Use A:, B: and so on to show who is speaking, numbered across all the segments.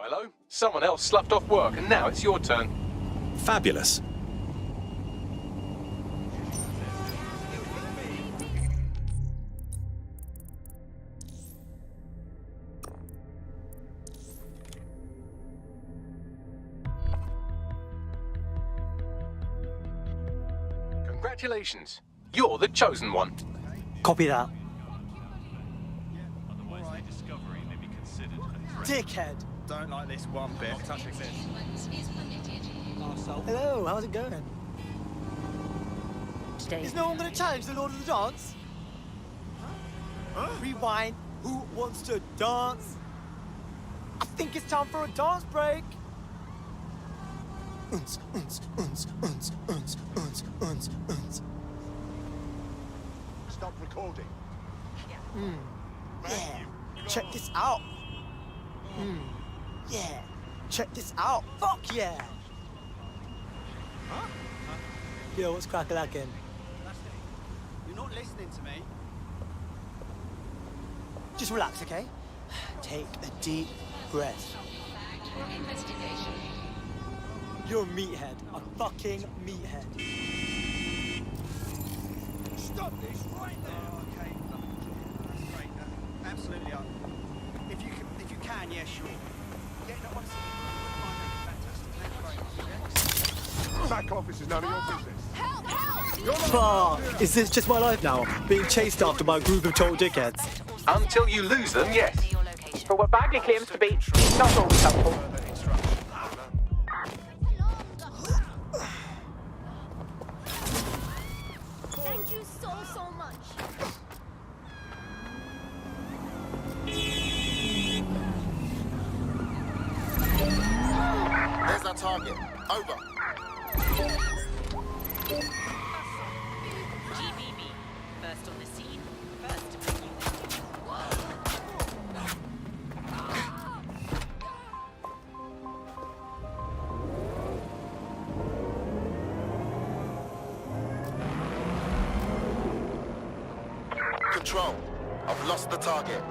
A: Milo. Someone else sloughed off work, and now it's your turn.
B: Fabulous.
A: Congratulations. You're the chosen one.
C: Copy that.
D: Otherwise, the discovery may be considered a threat.
C: Dickhead.
E: Don't like this one bit. Not touching this.
C: Hello, how's it going? Is no one going to challenge the Lord of the Dance? Rewind. Who wants to dance? I think it's time for a dance break. Uns, uns, uns, uns, uns, uns, uns, uns.
F: Stop recording.
C: Yeah. Check this out. Yeah. Check this out. Fuck yeah. Yo, what's crack-a-lackin'?
E: You're not listening to me.
C: Just relax, okay? Take a deep breath. You're a meathead. A fucking meathead.
E: Stop this right there. Oh, okay. That's great. Absolutely. If you can, yeah, sure. Yeah, no, honestly, fantastic. Thank you very much.
F: Back office is none of your business.
C: Fuck! Is this just my life now? Being chased after by a group of total dickheads?
A: Until you lose them, yes.
G: For what Bagley claims to be not always helpful.
H: Thank you so much.
F: There's our target. Over.
I: GBB. First on the scene, first to bring you.
F: Control. I've lost the target.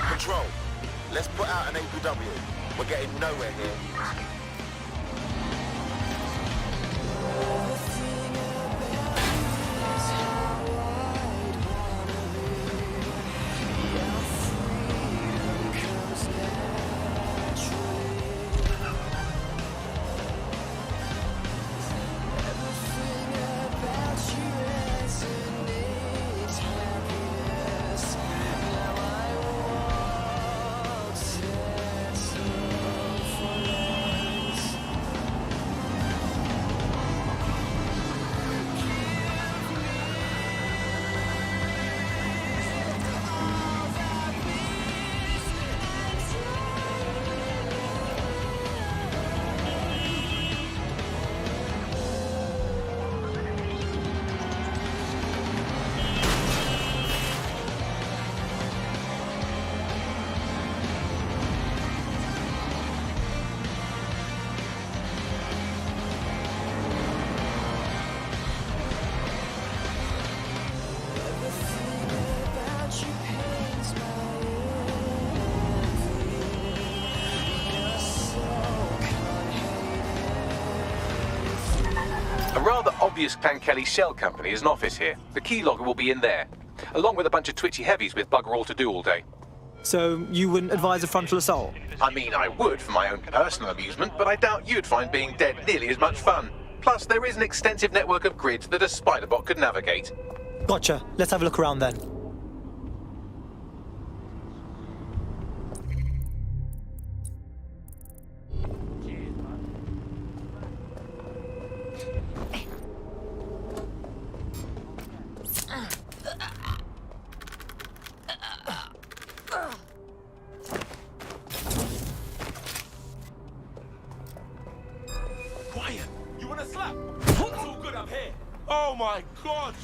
F: Control. Let's put out an APW. We're getting nowhere here.
A: A rather obvious Clan Kelly shell company is an office here. The keylogger will be in there, along with a bunch of twitchy heavies with bugger all to do all day.
C: So you wouldn't advise a frontal assault?
A: I mean, I would for my own personal amusement, but I doubt you'd find being dead nearly as much fun. Plus, there is an extensive network of grids that a spiderbot could navigate.
C: Gotcha. Let's have a look around then.
D: Quiet! You wanna slap? It's all good up here! Oh my god!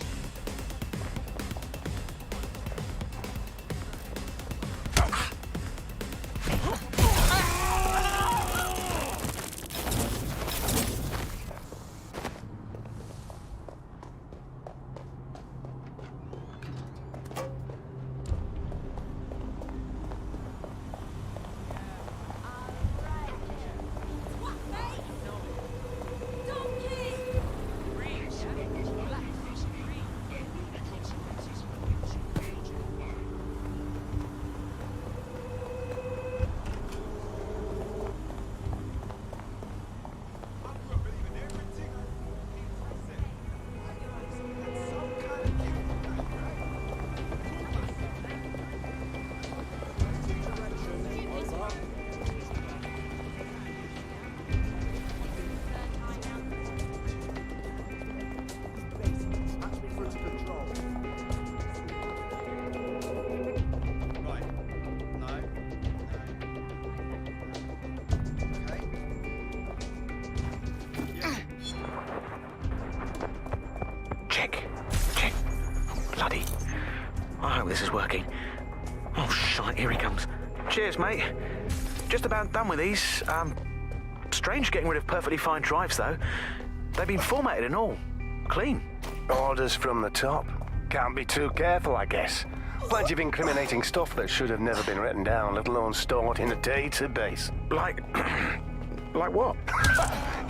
B: hope this is working. Oh, shite, here he comes. Cheers, mate. Just about done with these. Strange getting rid of perfectly fine drives, though. They've been formatted and all. Clean.
J: Orders from the top. Can't be too careful, I guess. Plenty of incriminating stuff that should have never been written down, let alone stored in a database.
B: Like... like what?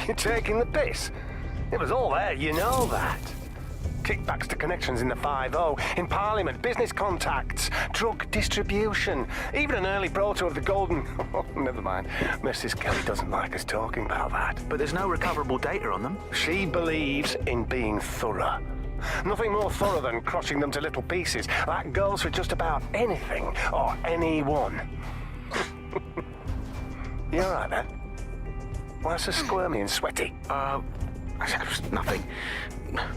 J: You're taking the piss. It was all there, you know that. Kickbacks to connections in the 5-0, in Parliament, business contacts, drug distribution, even an early proto of the Golden... Oh, never mind. Mrs. Kelly doesn't like us talking about that.
B: But there's no recoverable data on them.
J: She believes in being thorough. Nothing more thorough than crushing them to little pieces. That goes for just about anything or anyone. You all right, then? Why so squirmy and sweaty?
B: Nothing.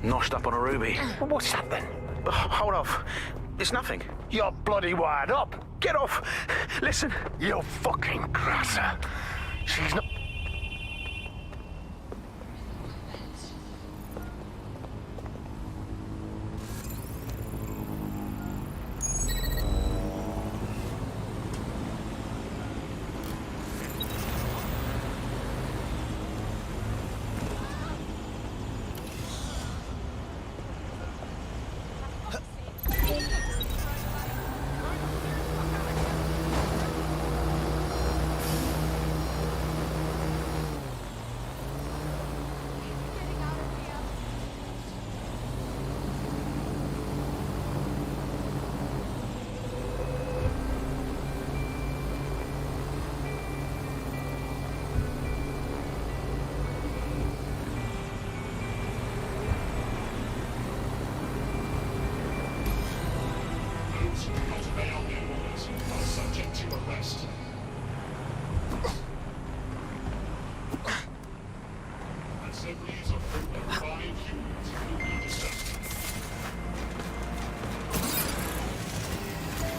B: Noshed up on a ruby.
J: What's that then?
B: Hold off. It's nothing.
J: You're bloody wired up.
B: Get off. Listen.
J: You fucking crasser. She's not...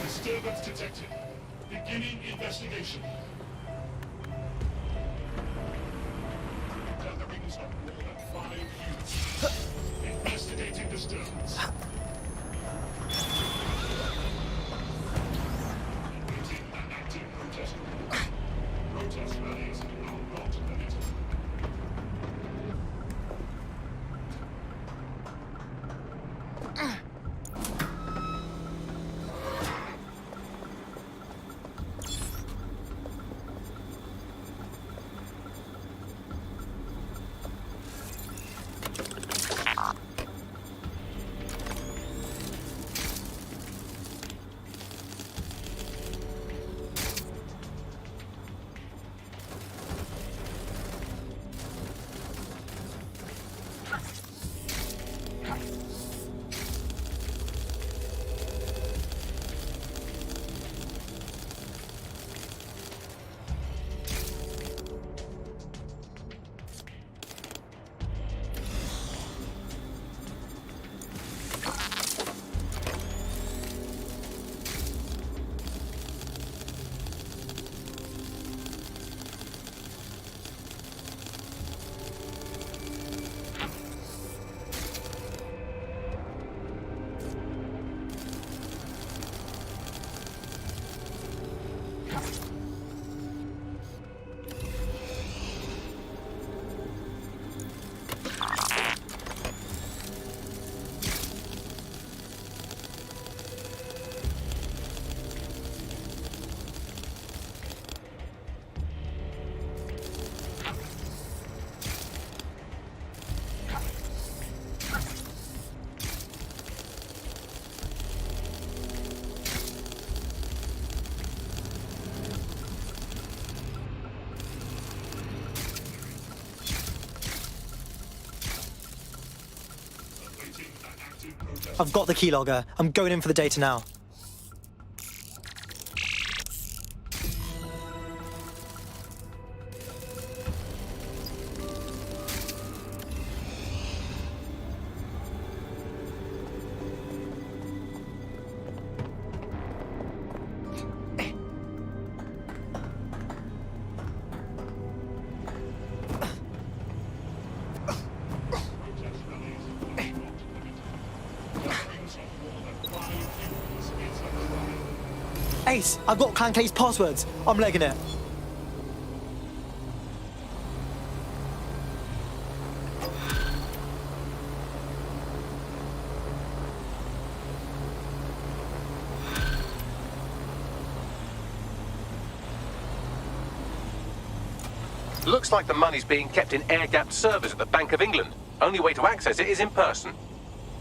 K: Disturbance detected. Beginning investigation. Gatherings of more than 5 units. Investigating disturbance. Meeting an active protest group. Protest rallies are not permitted.
C: I've got the keylogger. I'm going in for the data now. Ace, I've got Clan K's passwords. I'm legging it.
A: Looks like the money's being kept in air-gapped servers at the Bank of England. Only way to access it is in person.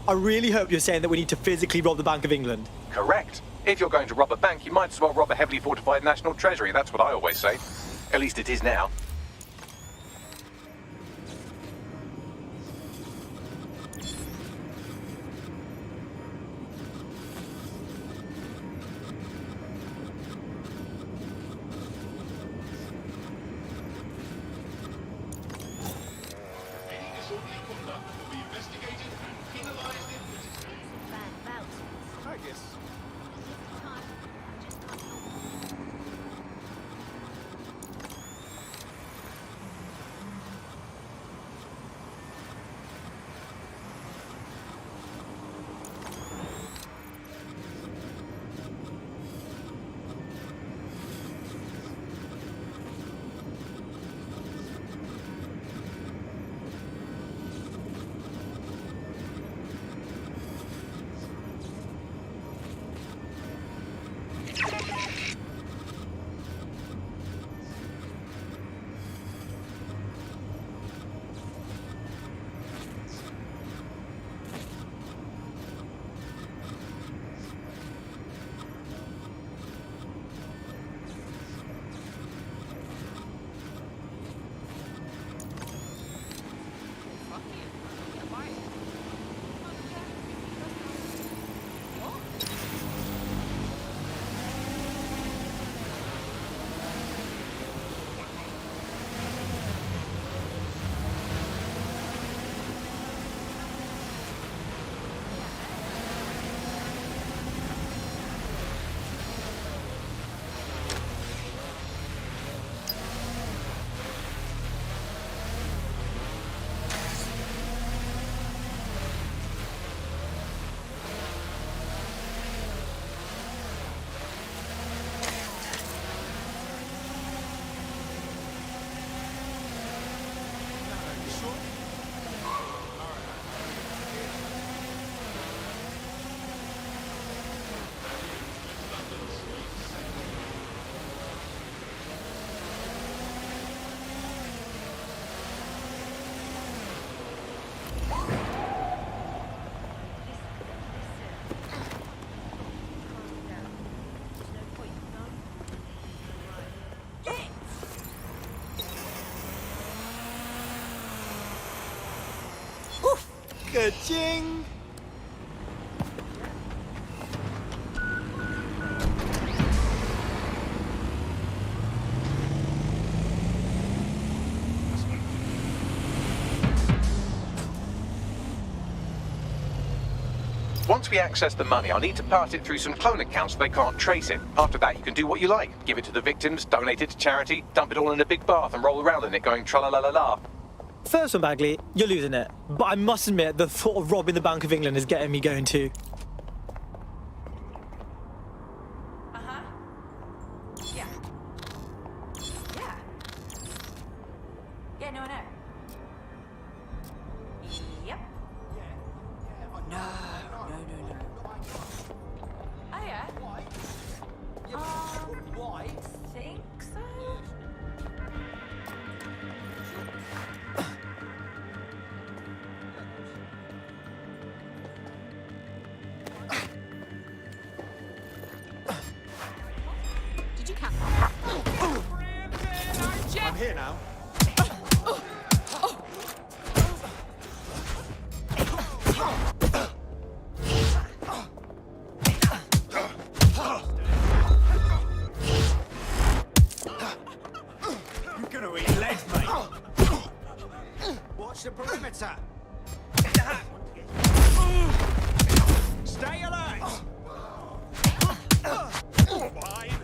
C: I really hope you're saying that we need to physically rob the Bank of England.
A: Correct. If you're going to rob a bank, you might as well rob a heavily fortified national treasury. That's what I always say. At least it is now.
K: Any disorderly conduct will be investigated and penalised in written.
H: Bad about.
E: I guess.
H: Time. Just can't help it.
C: Ka-ching!
A: Once we access the money, I'll need to pass it through some clone accounts so they can't trace it. After that, you can do what you like. Give it to the victims, donate it to charity, dump it all in a big bath and roll around in it going tra-la-la-la-la.
C: First one, Bagley, you're losing it. But I must admit, the thought of robbing the Bank of England is getting me going too.
I: Uh-huh. Yeah. Yeah. Yeah, no, I know. Yep. No. Oh, yeah? I think so.
H: Did you catch?
E: I'm here now. You're gonna eat legs, mate. Watch the perimeter. Stay alert. Fine.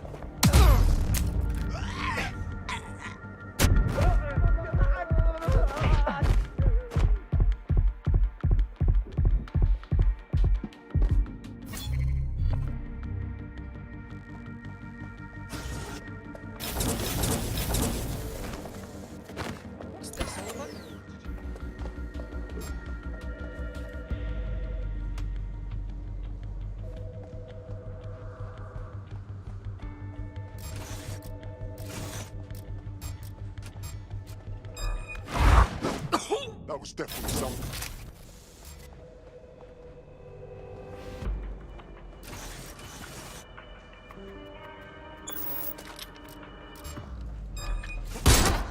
F: That was definitely something.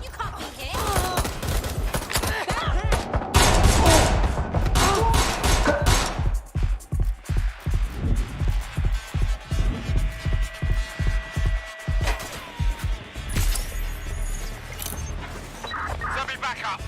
H: You can't be here.
F: Let me back up.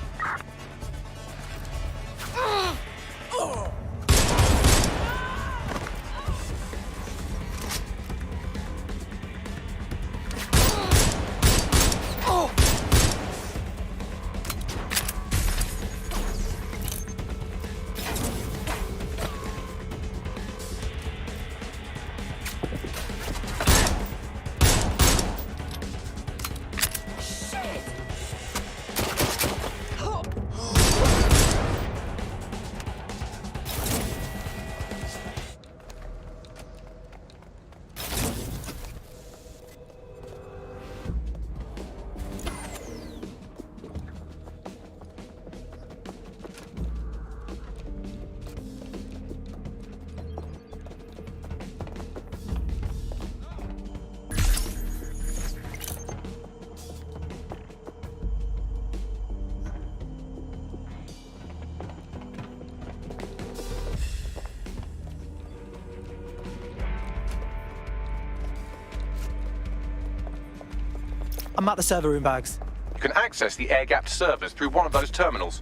C: I'm at the server room, Bags.
A: You can access the air-gapped servers through one of those terminals.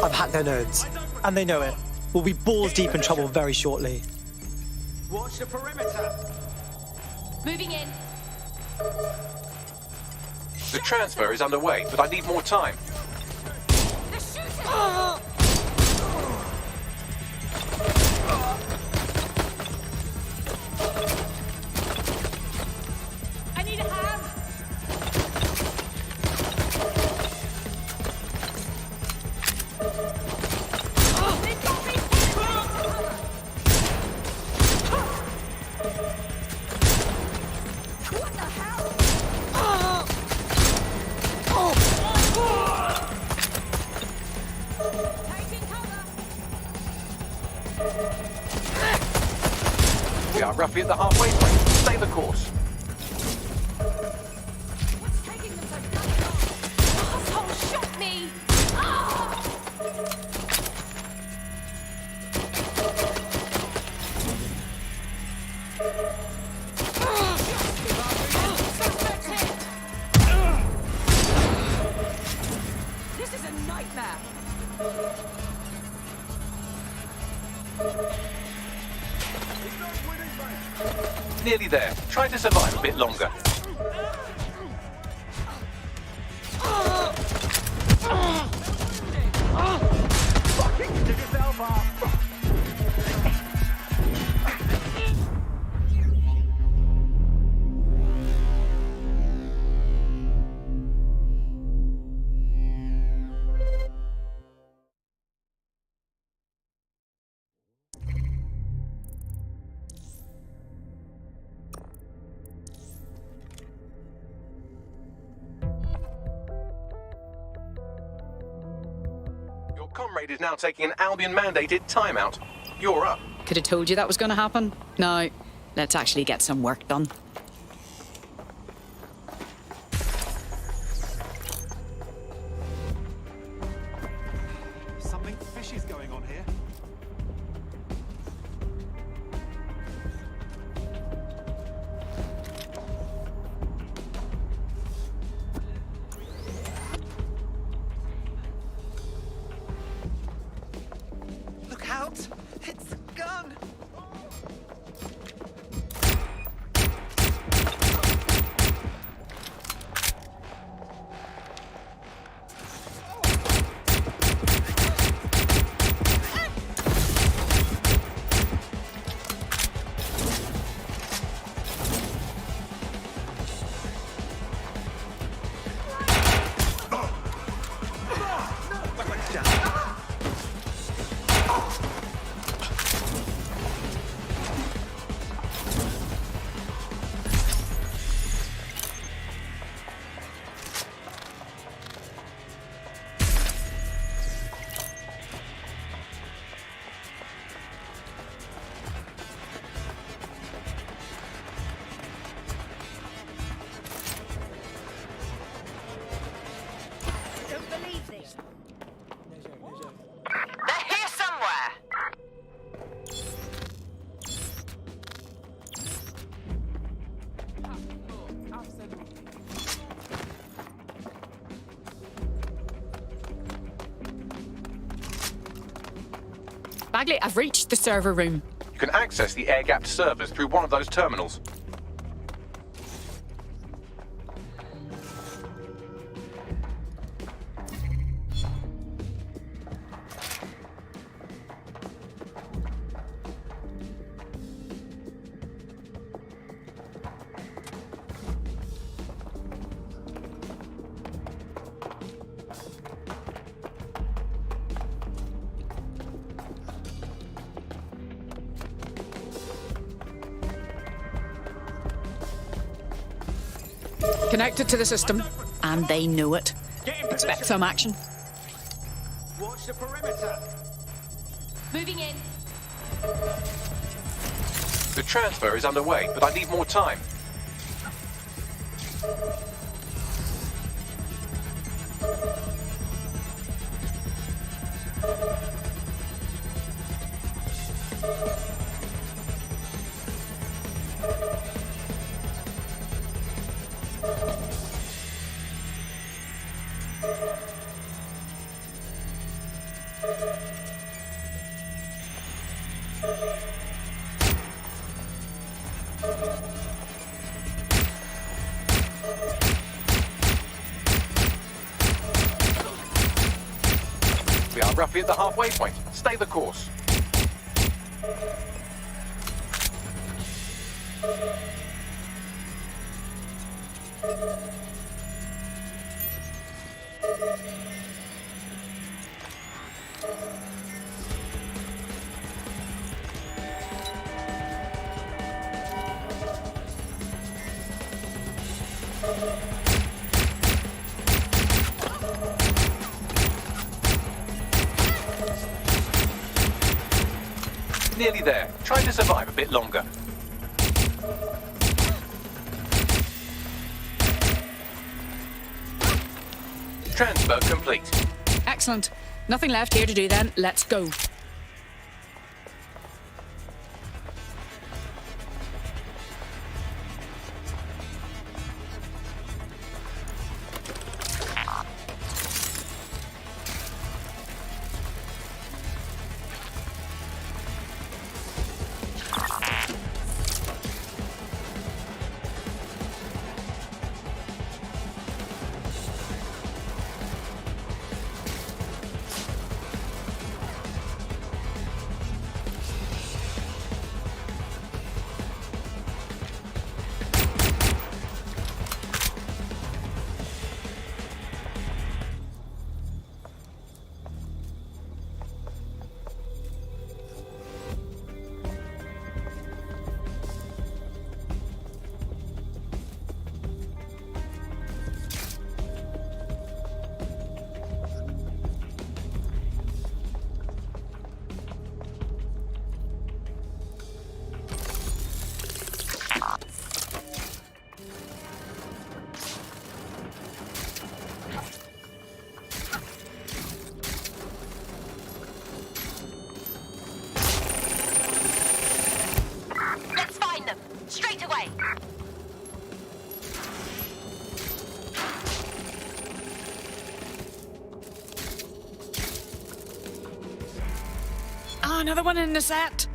C: I've hacked their nodes, and they know it. We'll be balls deep in trouble very shortly.
E: Watch the perimeter.
H: Moving in.
A: The transfer is underway, but I need more time.
H: The shooter! I need a hand. They've got me. What the hell? Taking cover.
A: We are roughly at the halfway point. Stay the course.
H: What's taking them so bloody long? Asshole shot me! Ah! Suspect hit! nightmare.
A: Nearly there. Try to survive a bit longer. Your comrade is now taking an Albion-mandated timeout. You're up.
I: Could have told you that was going to happen. Now, let's actually get some work done.
E: Something fishy's going on here. Look out! It's a gun!
H: Don't believe this.
I: They're here somewhere! Bagley, I've reached the server room.
A: You can access the air-gapped servers through one of those terminals.
I: Connected to the system, and they know it. Expect some action.
E: Watch the perimeter!
H: Moving in.
A: The transfer is underway, but I need more time. We are roughly at the halfway point. Stay the course. Nearly there. Try to survive a bit longer. Transfer complete.
I: Excellent. Nothing left here to do then. Let's go.
H: Oh, another one in the set.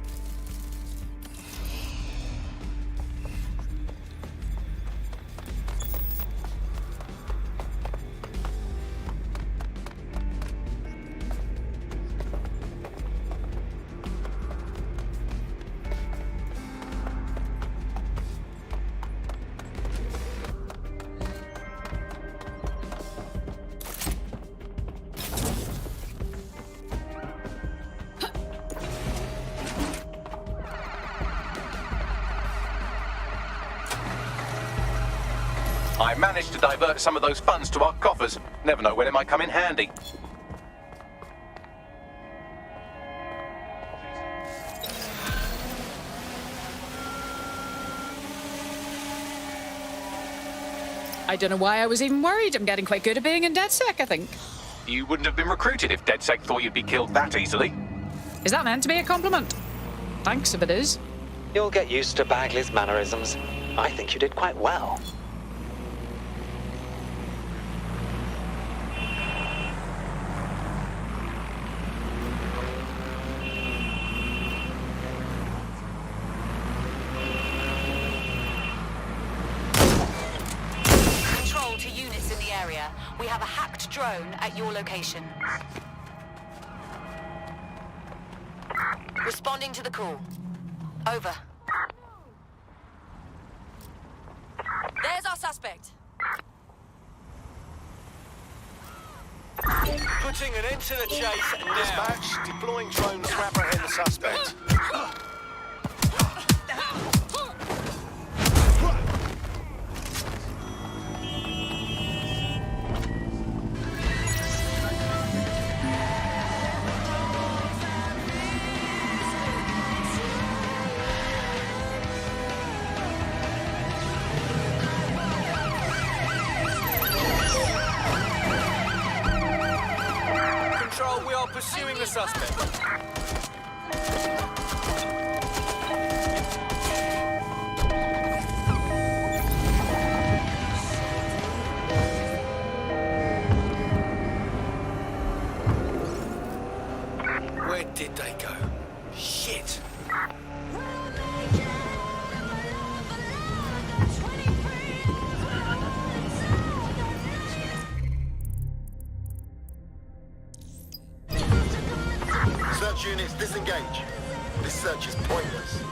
A: I managed to divert some of those funds to our coffers. Never know when it might come in handy.
H: I don't know why I was even worried. I'm getting quite good at being in DedSec, I think.
A: You wouldn't have been recruited if DedSec thought you'd be killed that easily.
H: Is that meant to be a compliment? Thanks if it is.
L: You'll get used to Bagley's mannerisms. I think you did quite well.
I: Control to units in the area. We have a hacked drone at your location. Responding to the call. Over. There's our suspect.
E: Putting an end to the chase now.
F: Dispatch, deploying drones to apprehend the suspect.
E: Control, we are pursuing the suspect. Where did they go? Shit!
F: Search units disengage. This search is pointless.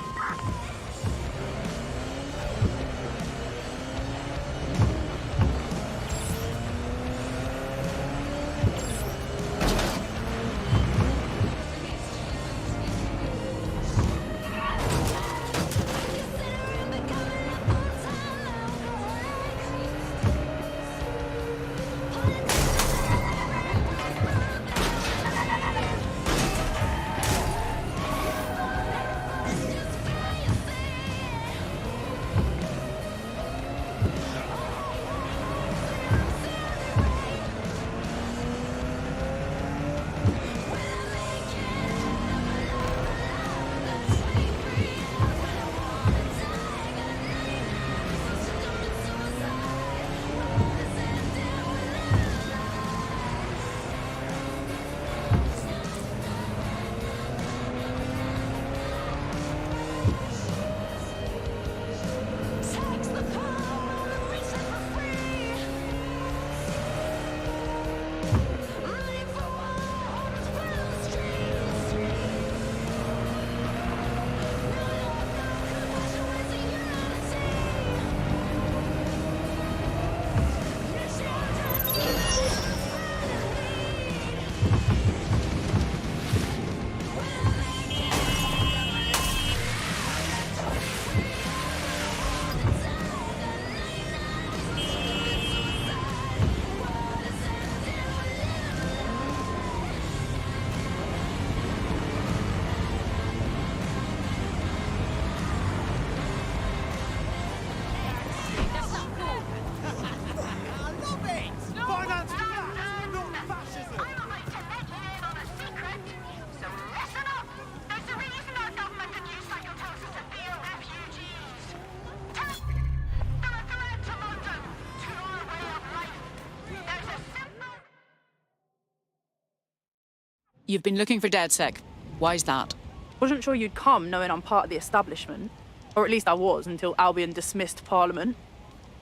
H: You've been looking for DedSec. Why's that?
G: Wasn't sure you'd come, knowing I'm part of the establishment. Or at least I was, until Albion dismissed Parliament.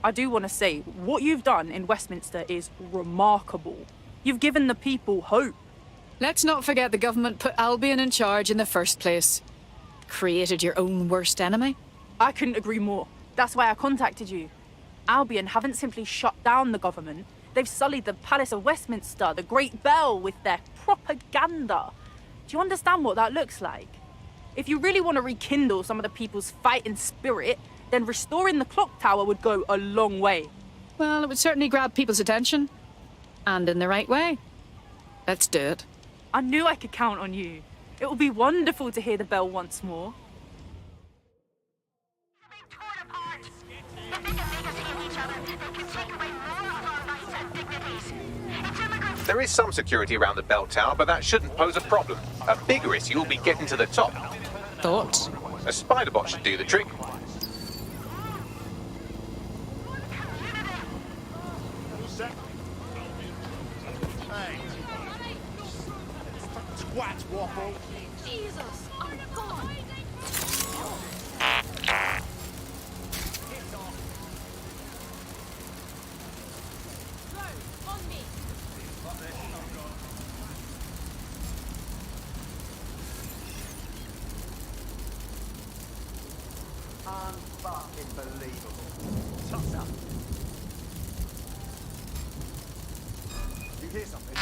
G: I do want to say, what you've done in Westminster is remarkable. You've given the people hope.
M: Let's not forget the government put Albion in charge in the first place. Created your own worst enemy.
G: I couldn't agree more. That's why I contacted you. Albion haven't simply shut down the government. They've sullied the Palace of Westminster, the Great Bell, with their propaganda. Do you understand what that looks like? If you really want to rekindle some of the people's fighting spirit, then restoring the clock tower would go a long way.
M: Well, it would certainly grab people's attention. And in the right way. Let's do it.
G: I knew I could count on you. It will be wonderful to hear the bell once more.
A: There is some security around the bell tower, but that shouldn't pose a problem. A bigger issue will be getting to the top.
M: Thoughts?
A: A spider bot should do the trick.
C: Twat waffle.
H: Jesus, I'm gone. On me.
C: Unfucking believable. Toss up. You hear something?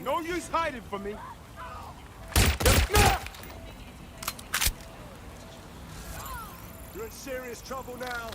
D: No use hiding from me.
C: You're in serious trouble now.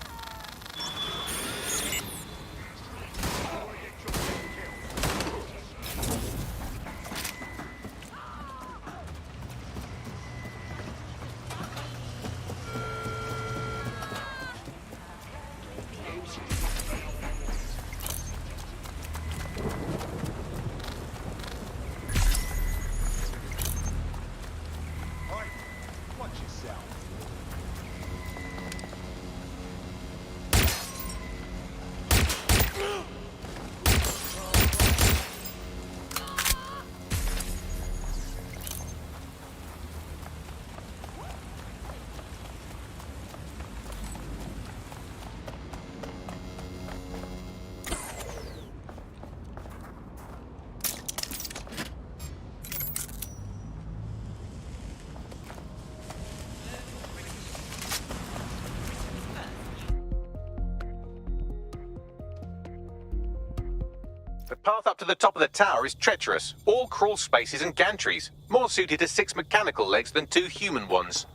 A: The path up to the top of the tower is treacherous. All crawl spaces and gantries. More suited to 6 mechanical legs than 2 human ones.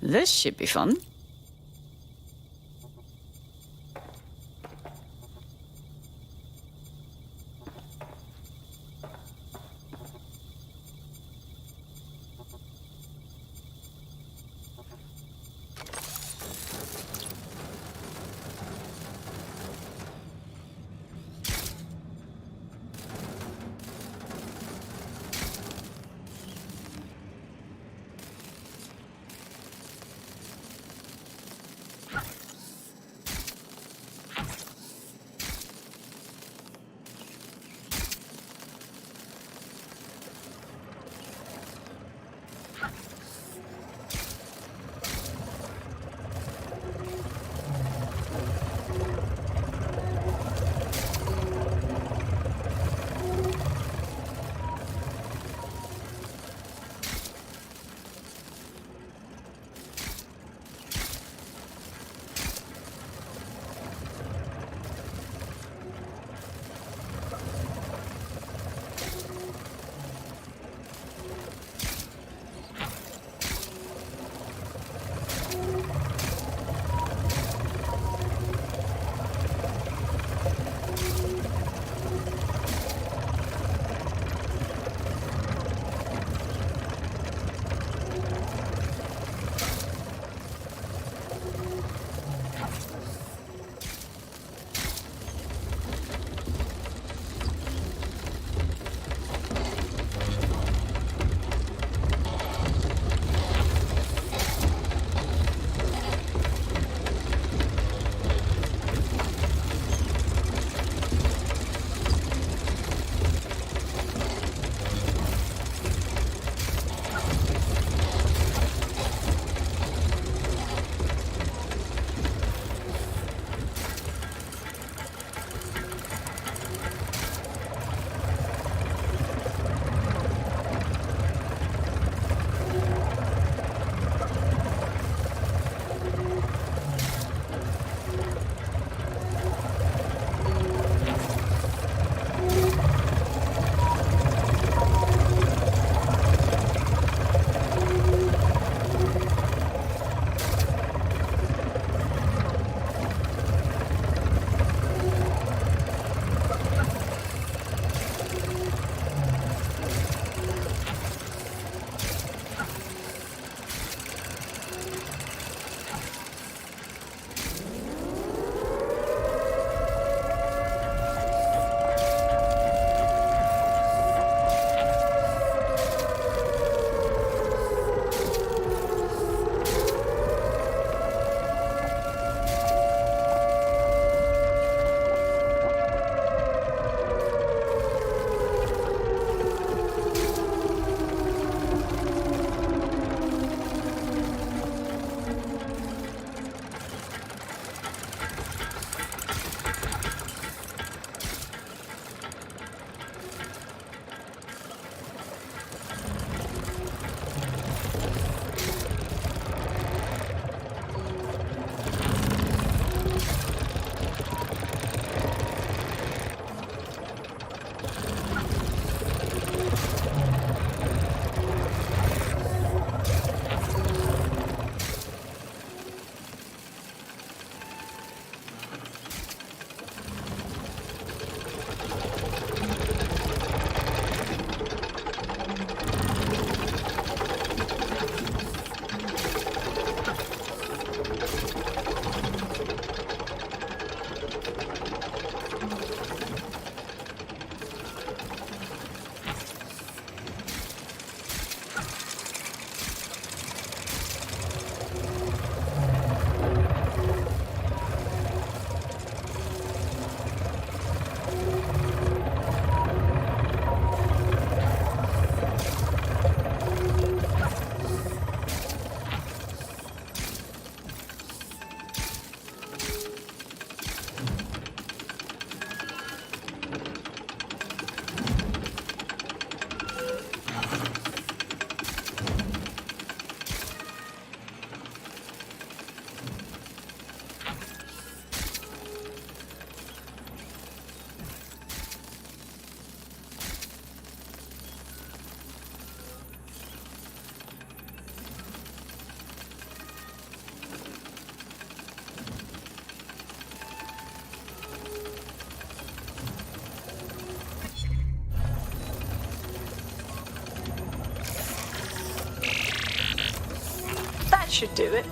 M: This should be fun. should do it.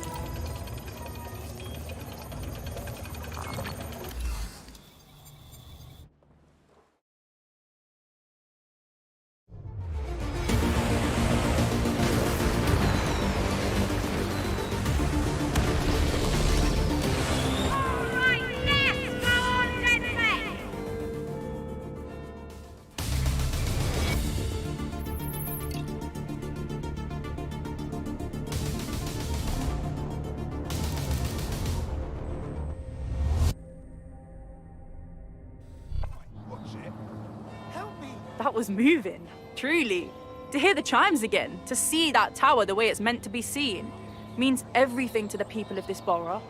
G: That was moving, truly. To hear the chimes again, to see that tower the way it's meant to be seen, means everything to the people of this borough.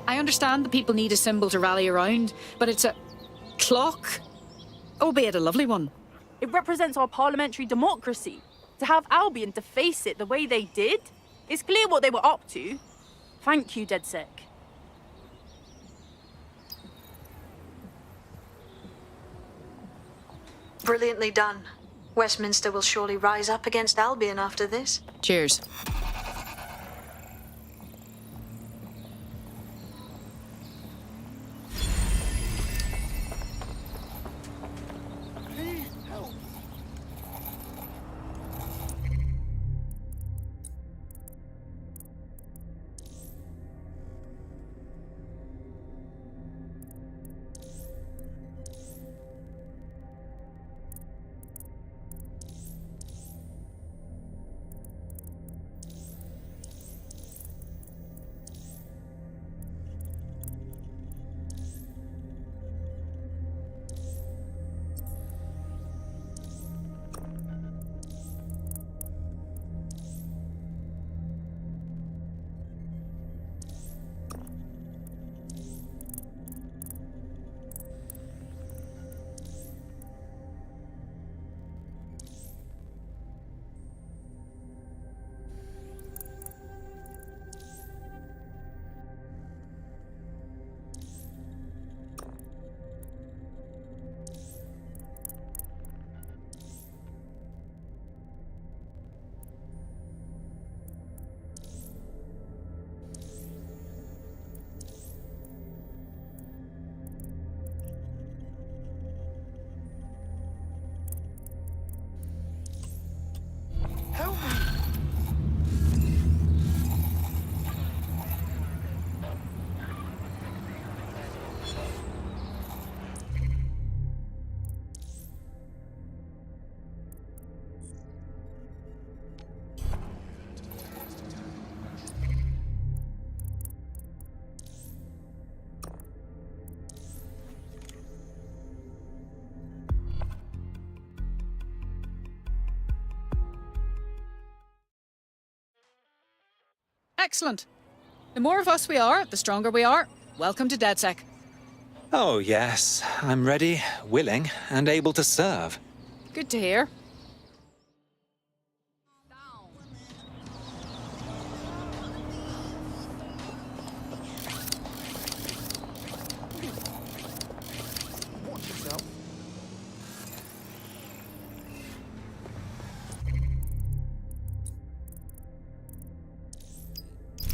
M: I understand the people need a symbol to rally around, but it's a clock, albeit a lovely one.
G: It represents our parliamentary democracy. To have Albion to face it the way they did, it's clear what they were up to. Thank you, DedSec.
N: Brilliantly done. Westminster will surely rise up against Albion after this.
M: Cheers. Excellent. The more of us we are, the stronger we are. Welcome to DedSec.
L: Oh, yes. I'm ready, willing, and able to serve.
M: Good to hear.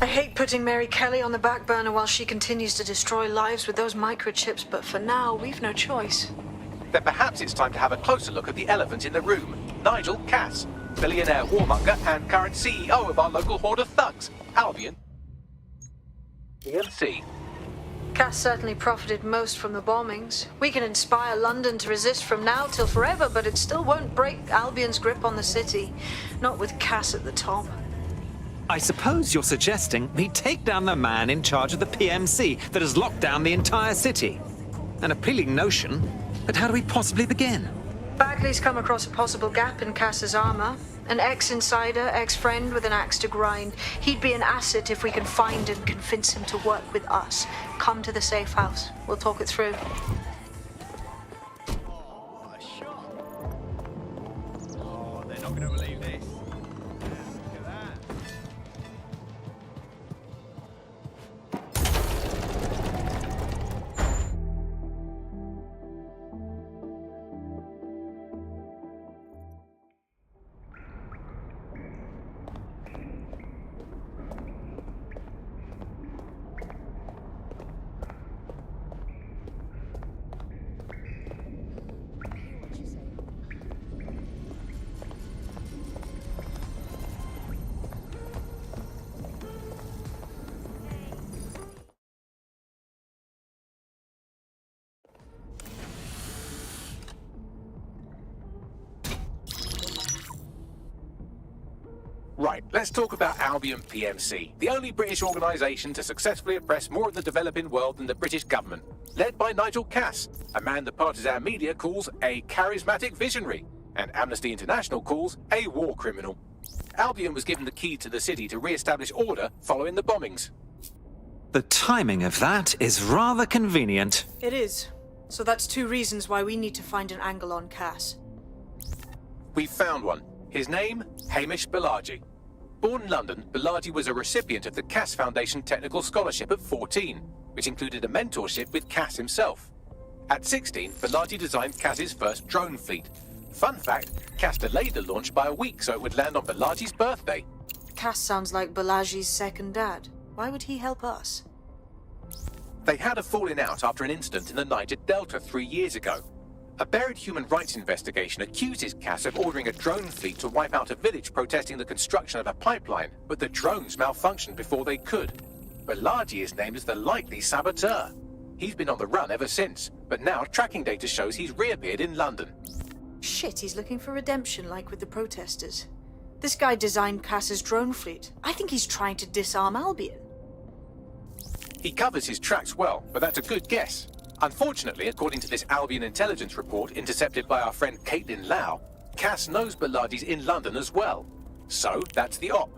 N: I hate putting Mary Kelly on the back burner while she continues to destroy lives with those microchips, but for now, we've no choice.
A: Then perhaps it's time to have a closer look at the elephant in the room. Nigel Cass, billionaire warmonger and current CEO of our local horde of thugs, Albion. PMC.
N: Cass certainly profited most from the bombings. We can inspire London to resist from now till forever, but it still won't break Albion's grip on the city. Not with Cass at the top.
L: I suppose you're suggesting we take down the man in charge of the PMC that has locked down the entire city. An appealing notion, but how do we possibly begin?
N: Bagley's come across a possible gap in Cass's armor. An ex-insider, ex-friend with an axe to grind. He'd be an asset if we can find and convince him to work with us. Come to the safe house. We'll talk it through.
E: Oh, what a shot. Oh, they're not going to believe this. Look at that.
A: Right, let's talk about Albion PMC, the only British organisation to successfully oppress more of the developing world than the British government. Led by Nigel Cass, a man the partisan media calls a charismatic visionary, and Amnesty International calls a war criminal. Albion was given the key to the city to re-establish order following the bombings.
L: The timing of that is rather convenient.
N: It is. So that's 2 reasons why we need to find an angle on Cass.
A: We've found one. His name, Hamish Balaji. Born in London, Balaji was a recipient of the Cass Foundation Technical Scholarship at 14, which included a mentorship with Cass himself. At 16, Balaji designed Cass's first drone fleet. Fun fact, Cass delayed the launch by a week so it would land on Balaji's birthday.
N: Cass sounds like Balaji's second dad. Why would he help us?
A: They had a falling out after an incident in the Niger Delta 3 years ago. A buried human rights investigation accuses Cass of ordering a drone fleet to wipe out a village protesting the construction of a pipeline, but the drones malfunctioned before they could. Balaji is named as the likely saboteur. He's been on the run ever since, but now tracking data shows he's reappeared in London.
N: Shit, he's looking for redemption like with the protesters. This guy designed Cass's drone fleet. I think he's trying to disarm Albion.
A: He covers his tracks well, but that's a good guess. Unfortunately, according to this Albion intelligence report intercepted by our friend Caitlin Lau, Cass knows Balaji's in London as well. So, that's the op.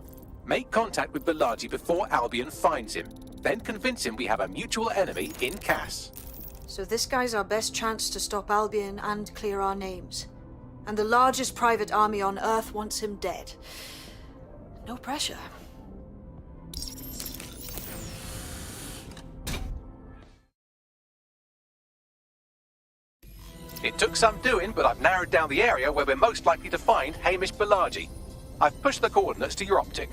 A: Make contact with Balaji before Albion finds him. Then convince him we have a mutual enemy in Cass.
N: So this guy's our best chance to stop Albion and clear our names. And the largest private army on Earth wants him dead. No pressure.
A: It took some doing, but I've narrowed down the area where we're most likely to find Hamish Balaji. I've pushed the coordinates to your optic.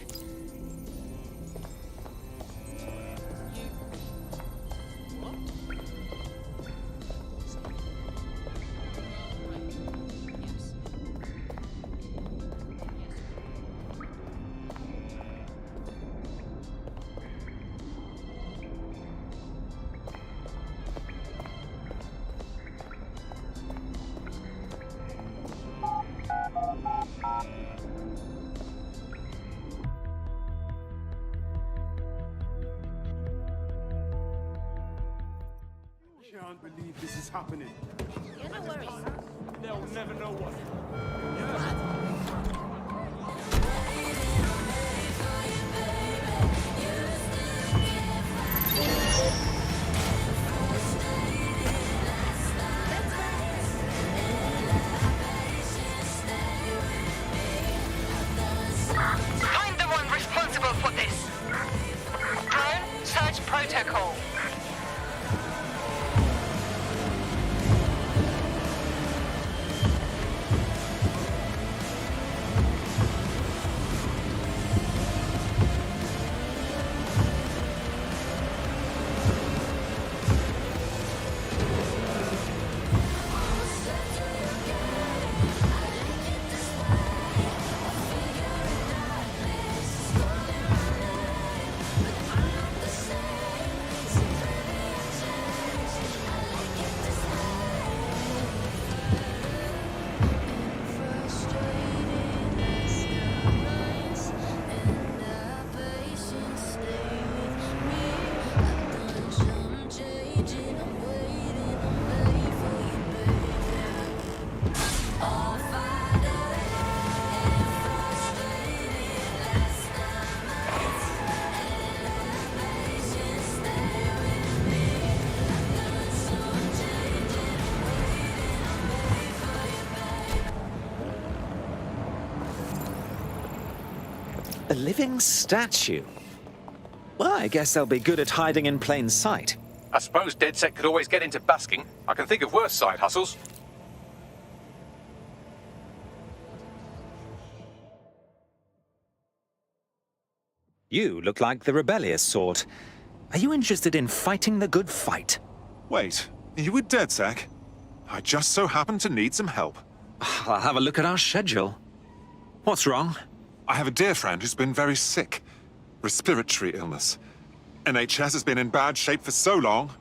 K: I can't believe this is happening.
H: Yeah, no worries.
D: They'll never know what.
I: I'm the one responsible for this. Drone search protocol.
L: A living statue? Well, I guess they'll be good at hiding in plain sight.
A: I suppose DedSec could always get into busking. I can think of worse side hustles.
L: You look like the rebellious sort. Are you interested in fighting the good fight?
O: Wait, are you with DedSec? I just so happen to need some help.
L: I'll have a look at our schedule. What's wrong?
O: I have a dear friend who's been very sick. Respiratory illness. NHS has been in bad shape for so long,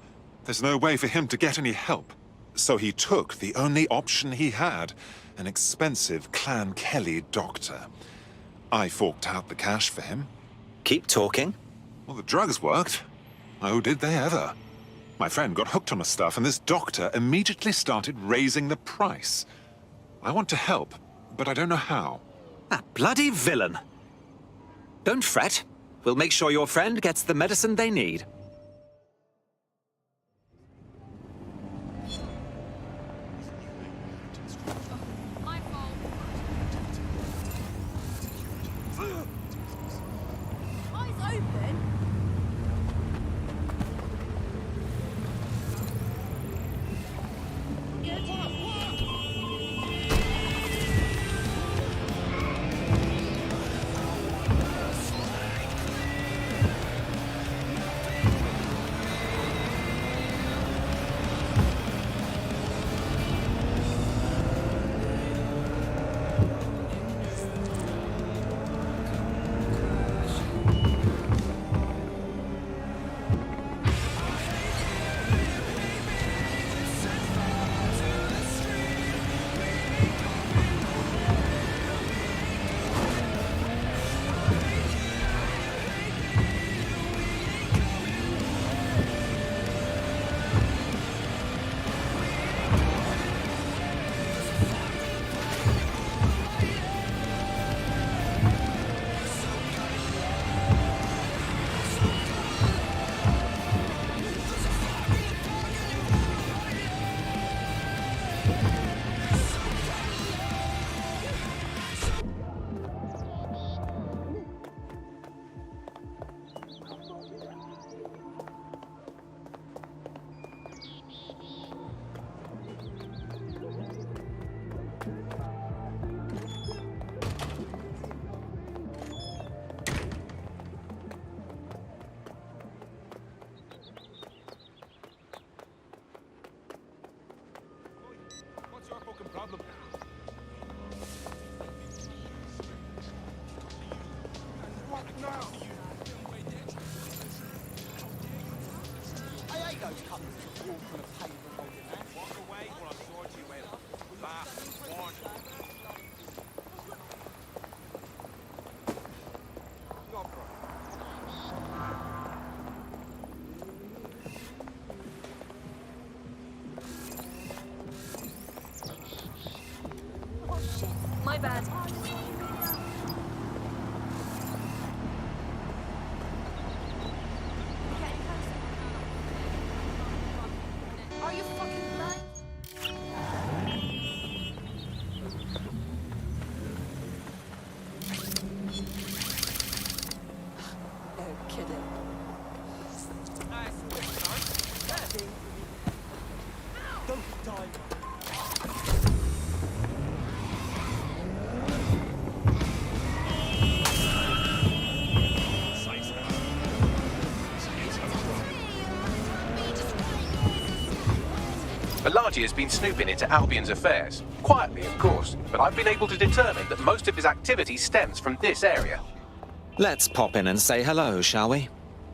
O: there's no way for him to get any help. So he took the only option he had, an expensive Clan Kelly doctor. I forked out the cash for him.
L: Keep talking.
O: Well, the drugs worked. Oh, did they ever? My friend got hooked on the stuff, and this doctor immediately started raising the price. I want to help, but I don't know how.
L: That bloody villain. Don't fret. We'll make sure your friend gets the medicine they need.
G: Eyes open.
H: My bad. Are you fucking blind?
C: No kidding. Don't die.
A: Belagi has been snooping into Albion's affairs. Quietly, of course, but I've been able to determine that most of his activity stems from this area.
L: Let's pop in and say hello, shall we?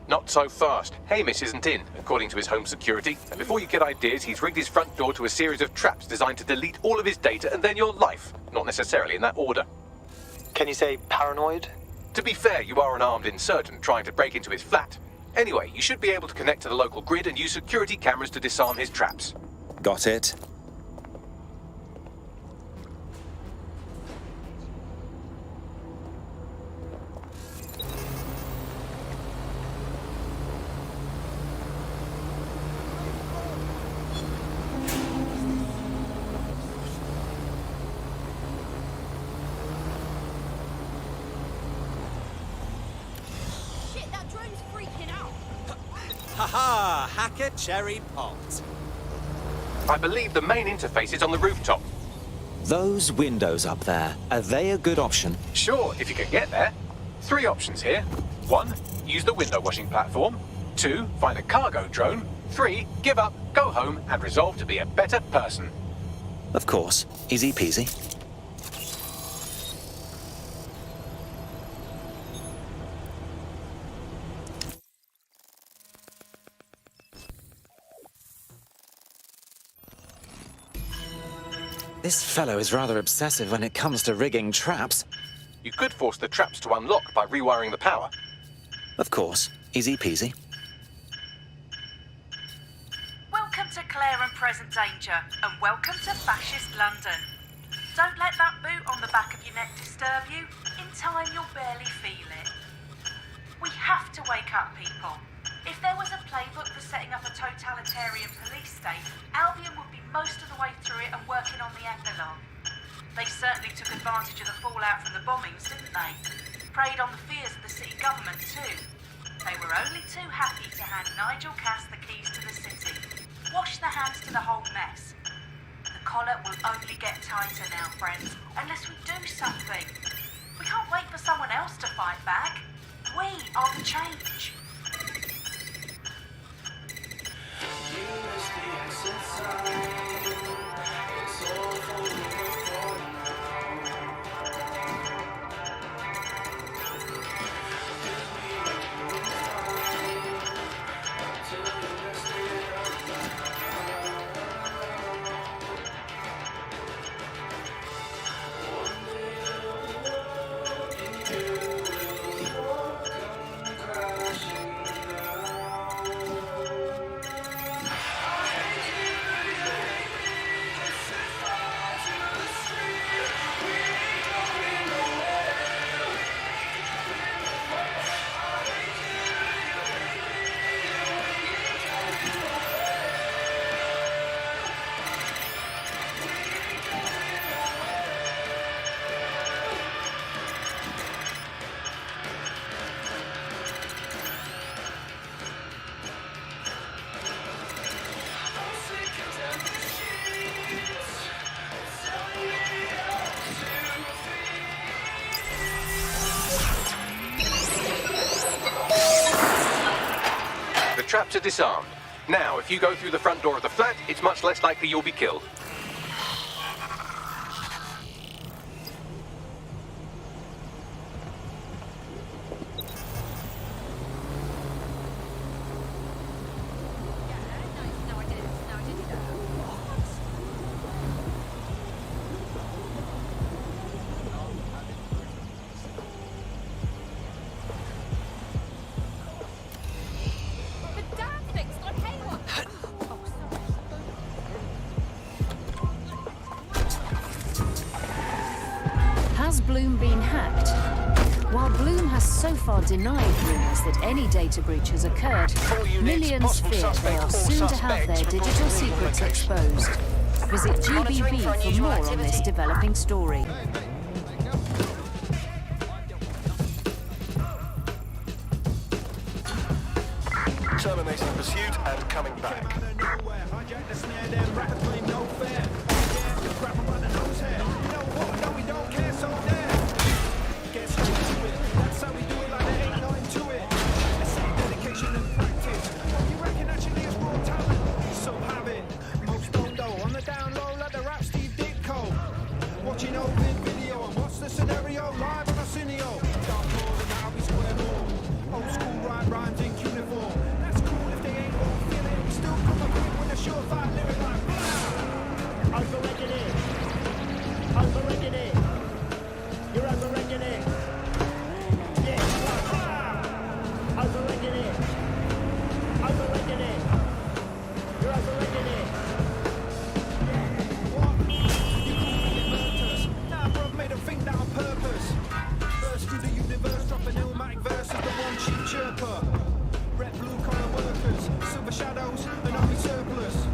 A: Not so fast. Hamish isn't in, according to his home security. And before you get ideas, he's rigged his front door to a series of traps designed to delete all of his data and then your life. Not necessarily in that order.
C: Can you say paranoid?
A: To be fair, you are an armed insurgent trying to break into his flat. Anyway, you should be able to connect to the local grid and use security cameras to disarm his traps.
L: Got it.
H: Shit, that drone's freaking out.
P: Haha, hacker cherry popped.
A: I believe the main interface is on the rooftop.
L: Those windows up there, are they a good option?
A: Sure, if you can get there. 3 options here. 1, use the window washing platform. 2, find a cargo drone. 3, give up, go home, and resolve to be a better person.
L: Of course. Easy peasy. This fellow is rather obsessive when it comes to rigging traps.
A: You could force the traps to unlock by rewiring the power.
P: Of course. Easy peasy.
G: Welcome to Claire and Present Danger, and welcome to Fascist London. Don't let that boot on the back of your neck disturb you. In time, you'll barely feel it. We have to wake up, people. If there was a playbook for setting up a totalitarian police state, Albion would be most of the way through it and working on the epilogue. They certainly took advantage of the fallout from the bombings, didn't they? Preyed on the fears of the city government, too. They were only too happy to hand Nigel Cass the keys to the city. Wash their hands to the whole mess. The collar will only get tighter now, friends, unless we do something. We can't wait for someone else to fight back. We are the change.
A: The traps are disarmed. Now, if you go through the front door of the flat, it's much less likely you'll be killed.
Q: Has Bloom been hacked? While Bloom has so far denied rumours that any data breach has occurred, millions fear they are soon to have their digital secrets exposed. Visit GBB for more on this developing story.
J: Terminating pursuit and coming back.
C: Watching open video and what's the scenario live on a Cineo. Dark more than I'll be square more. Old school rhymes in uniform. That's cool if they ain't all feeling. We still come up with a surefire lyric like overrated it. Overrated it. You're overrated it. Yeah. Overrated it. Overrated it. You're overrated it. Think that on purpose. Burst through the universe, drop a pneumatic verse as the one cheap chirper. Red blue collar workers, silver shadows, and army surplus.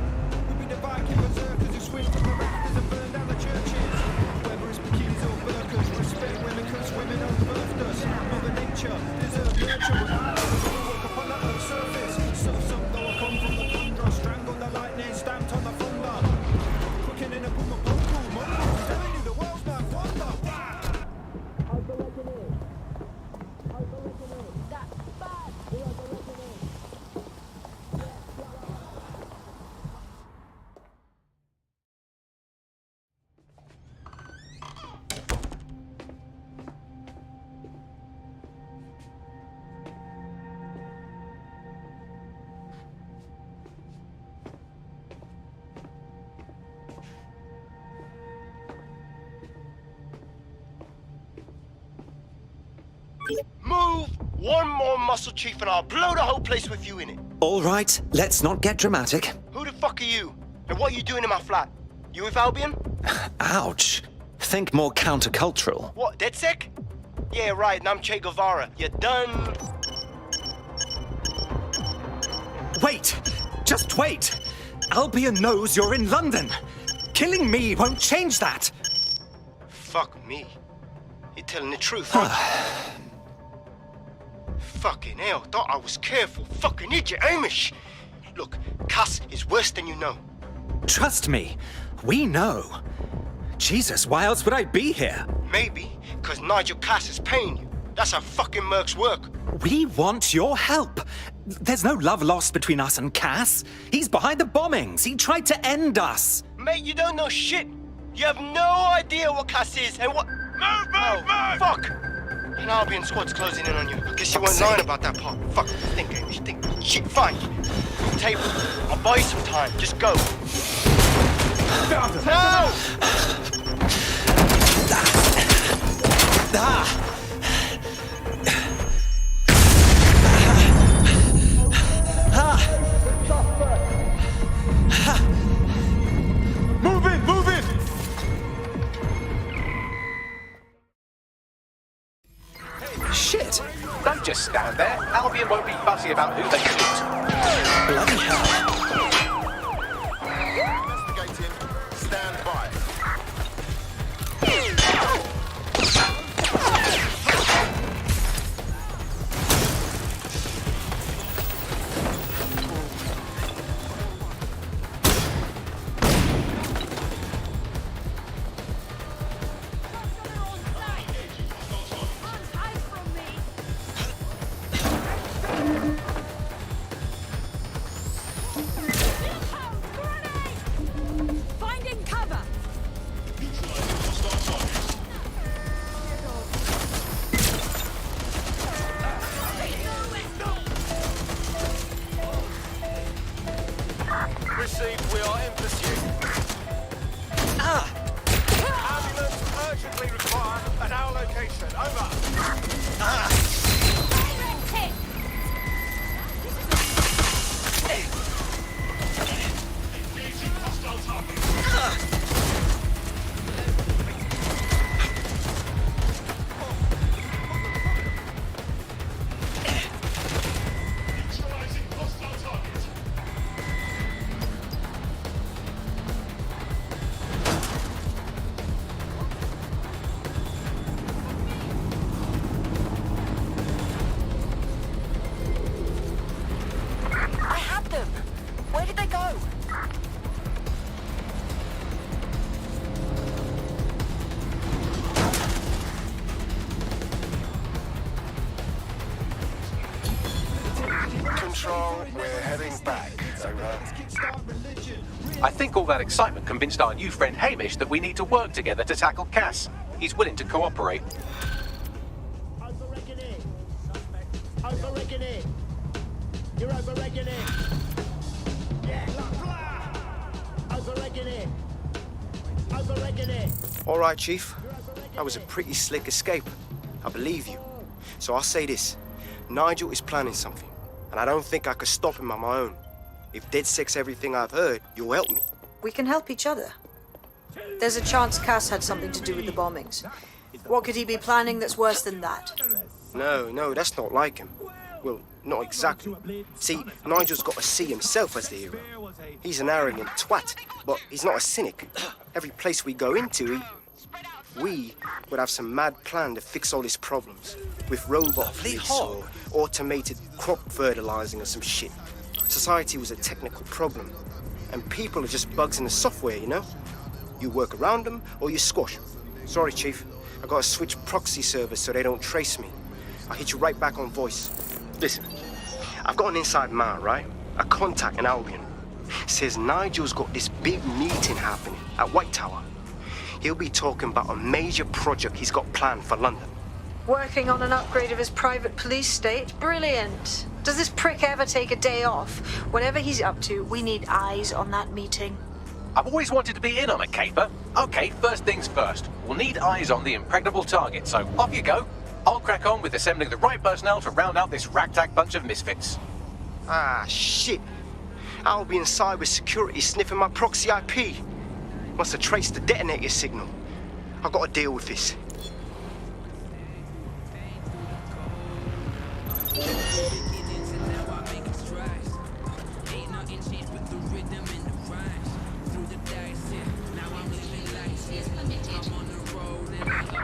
C: We'll be the Viking berserkers who swim from the rafters and burn down the churches. Where
R: Move one more muscle, Chief, and I'll blow the whole place with you in it.
L: All right, let's not get dramatic.
R: Who the fuck are you? And what are you doing in my flat? You with Albion?
L: Ouch. Think more countercultural.
R: What, DedSec? Yeah, right, and I'm Che Guevara. You done?
L: Wait! Just wait! Albion knows you're in London. Killing me won't change that.
R: Fuck me. You're telling the truth, huh? Fucking hell, thought I was careful. Fucking idiot, Amish. Look, Cass is worse than you know.
L: Trust me, we know. Jesus, why else would I be here?
R: Maybe, because Nigel Cass is paying you. That's how fucking mercs work.
L: We want your help. There's no love lost between us and Cass. He's behind the bombings. He tried to end us.
R: Mate, you don't know shit. You have no idea what Cass is and what... Move! Fuck! An Albion squad's closing in on you. I guess you weren't lying about that part. Fuck, think, Amish, think. Shit, fine. Table. I'll buy you some time. Just go. No!
C: Move in! Move in!
A: Shit! Don't just stand there. Albion won't be fussy about who they shoot.
L: Bloody hell.
F: Investigating. Stand by.
H: Finding cover!
C: Received, we are in pursuit. Ambulance urgently required at our location. Over.
H: Direct hit!
K: Engaging hostile target. Neutralizing hostile target.
I: I had them. Where did they go?
J: Control, we're heading back. Over.
A: I think all that excitement convinced our new friend Hamish that we need to work together to tackle Cass. He's willing to cooperate.
C: Over-regulate. You're over-regulating. Yeah, over-regulate. Over-regulate.
R: All right, Chief. That was a pretty slick escape. I believe you. So I'll say this. Nigel is planning something, and I don't think I could stop him on my own. If DedSec's everything I've heard, you'll help me.
N: We can help each other. There's a chance Cass had something to do with the bombings. What could he be planning that's worse than that?
R: No, that's not like him. Well, not exactly. See, Nigel's got to see himself as the hero. He's an arrogant twat, but he's not a cynic. Every place we go into, we would have some mad plan to fix all his problems. With robot fleets or automated crop fertilizing or some shit. Society was a technical problem, and people are just bugs in the software, you know? You work around them or you squash them. Sorry, Chief. I gotta switch proxy servers so they don't trace me. I'll hit you right back on voice. Listen, I've got an inside man, right? A contact in Albion. Says Nigel's got this big meeting happening at White Tower. He'll be talking about a major project he's got planned for London.
N: Working on an upgrade of his private police state? Brilliant. Does this prick ever take a day off? Whatever he's up to, we need eyes on that meeting.
A: I've always wanted to be in on a caper. Okay, first things first. We'll need eyes on the impregnable target, so off you go. I'll crack on with assembling the right personnel to round out this ragtag bunch of misfits.
R: Ah, shit. Albion cyber security sniffing my proxy IP. Must have traced the detonator signal. I've got to deal with this.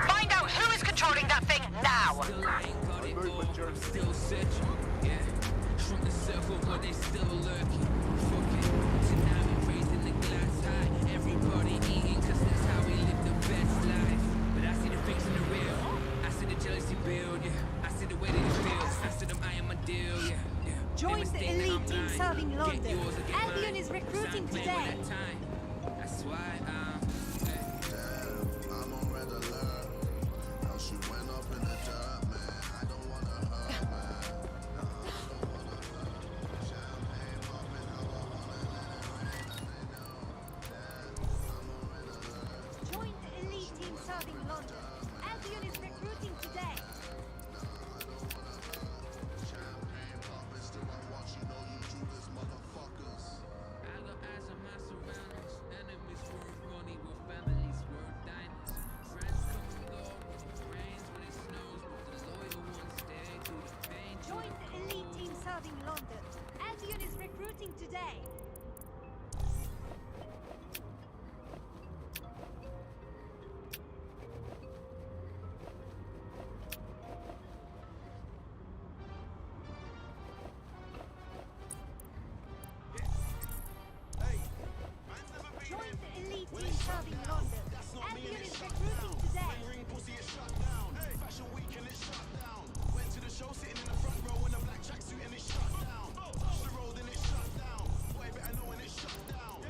I: Find out who is controlling that thing now!
H: Join the elite team serving London. Albion is recruiting today.
C: That's why I'm on red alert. How she went up in the dirt, man. I don't wanna hurt, man. No, I don't wanna hurt. Champagne popping, how I wanna let it rain, and they know that I'm on red alert.
H: Join the elite team serving London. Albion is recruiting today.
C: Champagne popping, still I watch you know you Judas motherfuckers. I got eyes on my surroundings. Enemies worth money, with families worth diamonds. Friends come and go, when it rains, when it snows, but the loyal ones stay through the pain.
H: Join the elite team serving London. Albion is recruiting today. Join the elite team serving London. Albion is recruiting today.
C: Ring pussy is shut down. Fashion week and it's shut down. Went to the show sitting in the front row in a black tracksuit and it's shut down. Touch the road and it's shut down. Boy better know when it's shut down.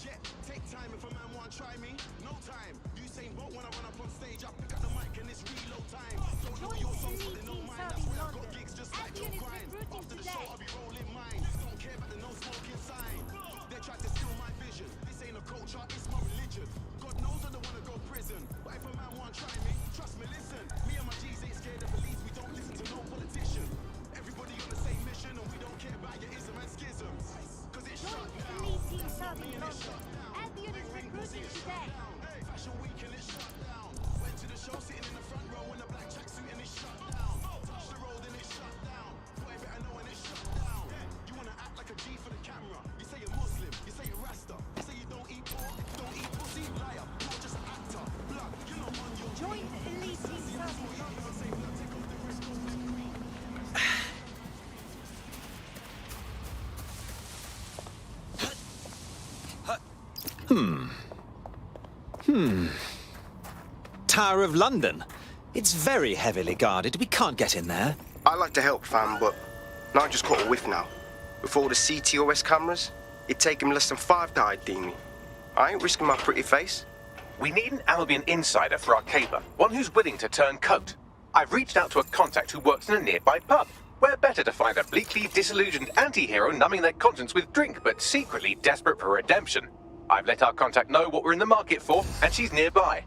C: Yeah, take time if a man want try me. No time. Usain Bolt when I run up on stage, I pick up the mic and it's reload time. Don't know your songs but they know mine. That's why I got gigs just like Joe Grind. After the show I'll be rolling mine. Don't care about the no smoking sign. They tried to steal my vision. This ain't a culture, it's my religion. God knows I don't wanna go prison. But if a man want try me, trust me, listen. Me and my G's ain't scared of police. We don't listen to no politician. Everybody on the same mission and we don't care about your ism and schisms. Cause it's shut down.
H: Elite team serving London. Albion is recruiting today.
C: Fashion week and it's shut down. Went to the show sitting in the front row in a black tracksuit and it's shut down. Touch the road and it's shut down. Boy better know when it's shut down. You wanna act like a G for the camera. You say you're Muslim, you say you're Rasta. You say you don't eat pork, you don't eat pussy, liar. You're just an actor. Blood, you know on your
H: Join the elite team serving London.
L: Tower of London. It's very heavily guarded. We can't get in there.
R: I'd like to help, fam, but I just caught a whiff now. With all the CTOS cameras, it'd take him less than 5 to ID me. I ain't risking my pretty face.
A: We need an Albion insider for our caper, one who's willing to turn coat. I've reached out to a contact who works in a nearby pub. Where better to find a bleakly disillusioned anti-hero numbing their conscience with drink, but secretly desperate for redemption. I've let our contact know what we're in the market for, and she's nearby.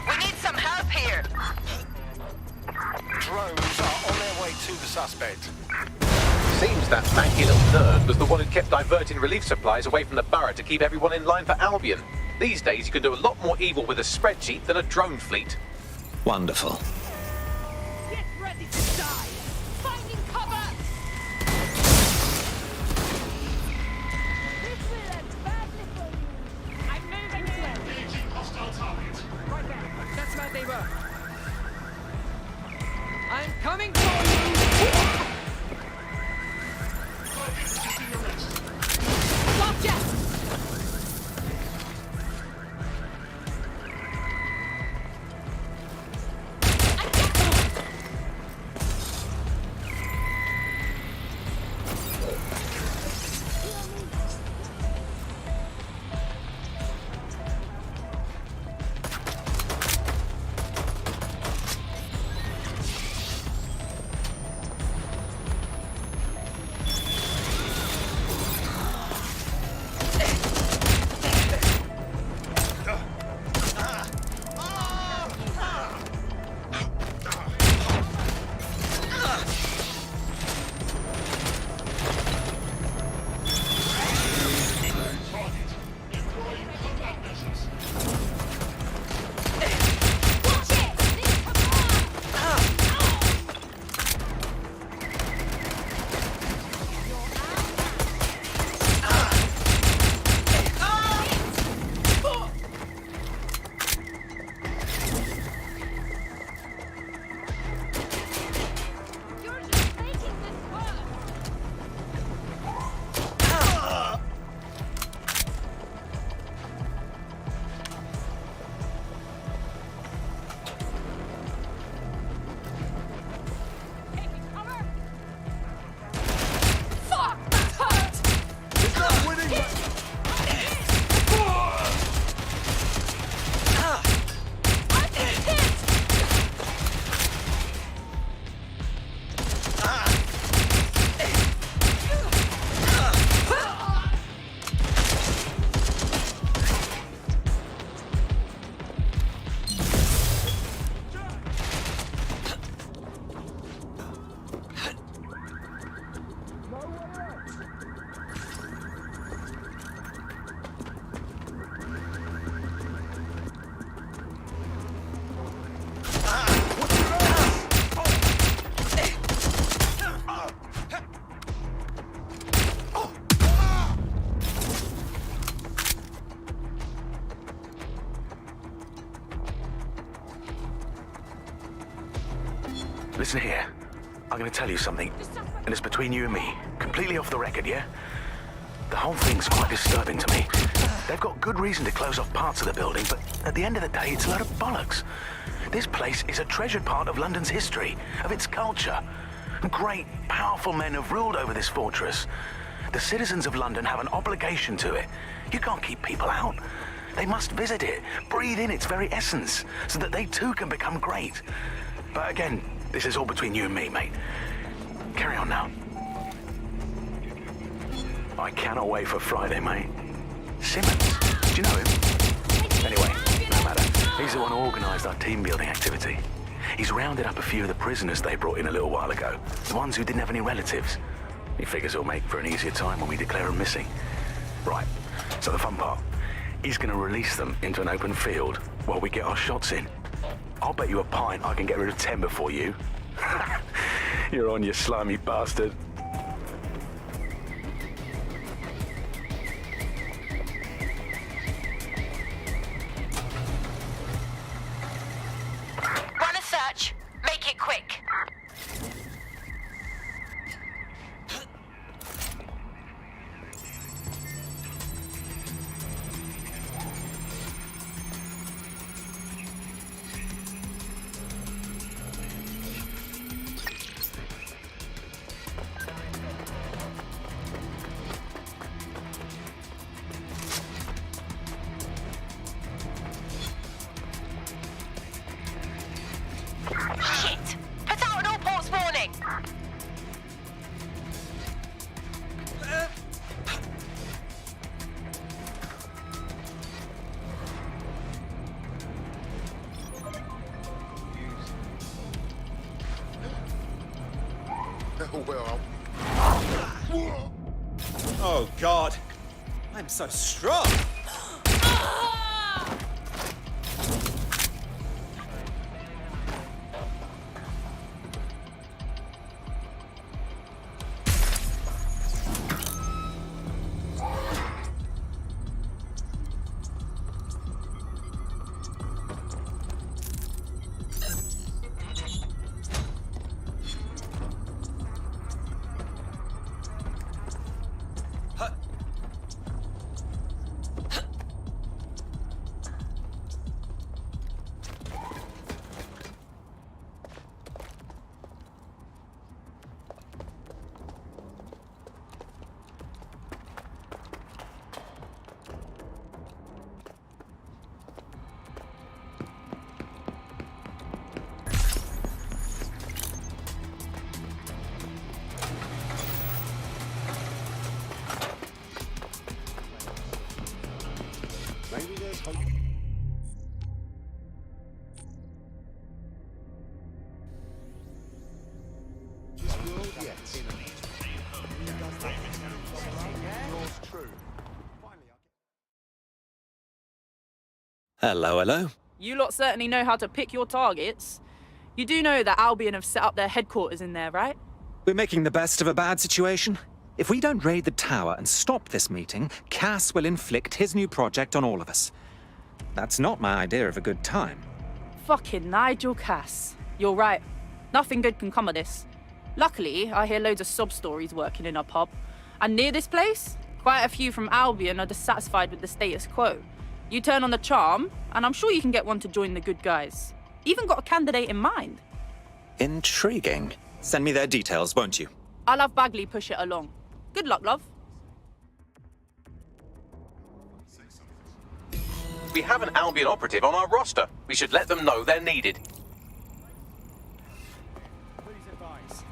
I: We need some help here.
J: suspect.
A: Seems that manky little nerd was the one who kept diverting relief supplies away from the Barra to keep everyone in line for Albion. These days, you can do a lot more evil with a spreadsheet than a drone fleet.
L: Wonderful.
H: Get ready to die! Finding cover! This will end badly for you. I'm moving to it.
K: Engaging hostile target.
C: Right there. That's where they were. I'm coming for you!
H: Watch it!
B: Listen here. I'm going to tell you something, and it's between you and me. Completely off the record, yeah? The whole thing's quite disturbing to me. They've got good reason to close off parts of the building, but at the end of the day, it's a load of bollocks. This place is a treasured part of London's history, of its culture. Great, powerful men have ruled over this fortress. The citizens of London have an obligation to it. You can't keep people out. They must visit it, breathe in its very essence, so that they too can become great. But again, this is all between you and me, mate. Carry on now. I cannot wait for Friday, mate. Simmons, do you know him? Anyway, no matter. He's the one who organised our team-building activity. He's rounded up a few of the prisoners they brought in a little while ago. The ones who didn't have any relatives. He figures it'll make for an easier time when we declare them missing. Right, so the fun part. He's going to release them into an open field while we get our shots in. I'll bet you a pint I can get rid of 10 before you. You're on, you slimy bastard.
I: Run a search. Make it quick.
F: Well.
S: Oh, God. I'm so strong.
C: Maybe there's hope. This world, yes. Yours true.
L: Hello, hello.
G: You lot certainly know how to pick your targets. You do know that Albion have set up their headquarters in there, right?
L: We're making the best of a bad situation. If we don't raid the tower and stop this meeting, Cass will inflict his new project on all of us. That's not my idea of a good time.
G: Fucking Nigel Cass. You're right. Nothing good can come of this. Luckily, I hear loads of sob stories working in our pub. And near this place, quite a few from Albion are dissatisfied with the status quo. You turn on the charm, and I'm sure you can get one to join the good guys. Even got a candidate in mind.
L: Intriguing. Send me their details, won't you?
G: I'll have Bagley push it along. Good luck, love.
A: We have an Albion operative on our roster. We should let them know they're needed.
E: Please advise.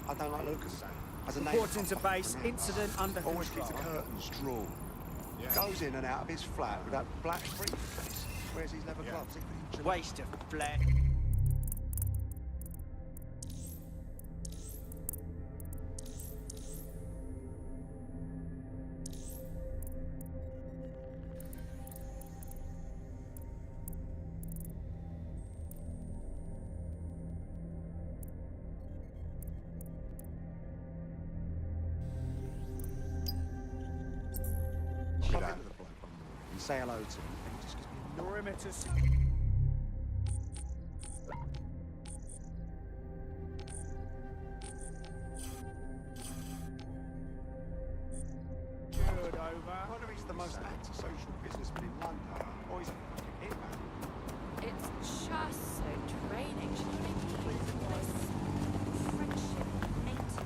C: I don't like Lucas saying. As a
E: Reporting to base, incident under
C: always
E: control.
C: keeps the curtains drawn. Goes in and out of his flat with that black briefcase. Where's his leather gloves?
E: Waste of flesh.
C: Get out of the bloke and say hello to him. And he just gives me
E: Perimeters. Good over.
C: whether he's the most antisocial businessman in London or he's a fucking hitman.
H: It's just so draining. This friendship maintenance.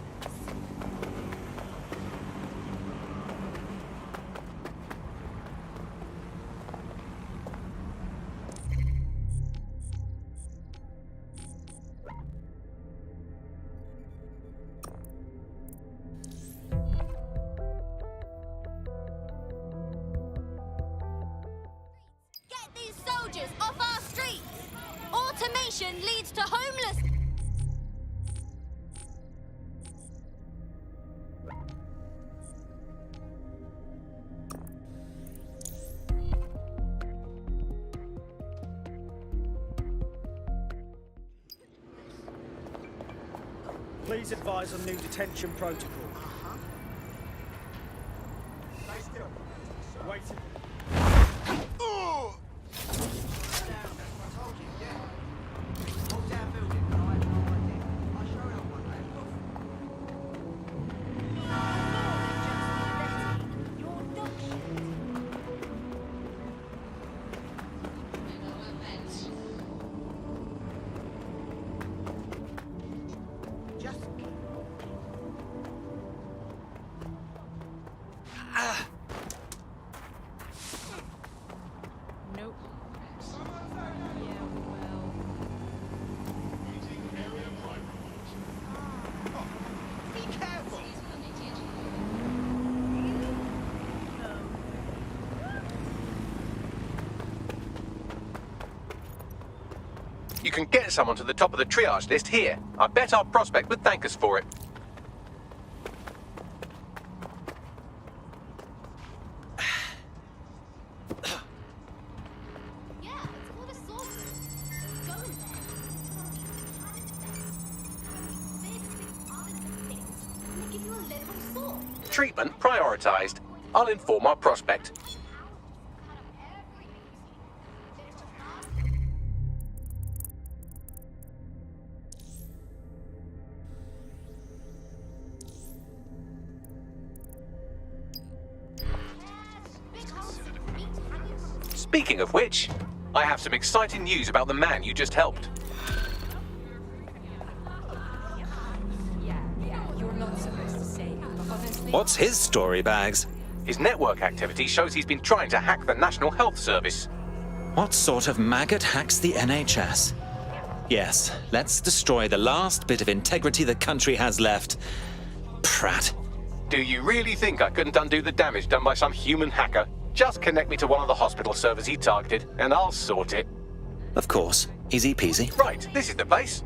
H: Get these soldiers off our streets! Automation leads to homeless.
E: Please advise on new detention protocol.
C: Stay still.
E: Waiting.
A: You can get someone to the top of the triage list here. I bet our prospect would thank us for it. Treatment prioritized. I'll inform our prospect. Speaking of which, I have some exciting news about the man you just helped.
L: What's his story, Bags?
A: His network activity shows he's been trying to hack the National Health Service.
L: What sort of maggot hacks the NHS? Yes, let's destroy the last bit of integrity the country has left. Prat.
A: Do you really think I couldn't undo the damage done by some human hacker? Just connect me to one of the hospital servers he targeted, and I'll sort it.
P: Of course. Easy peasy.
A: Right, this is the place.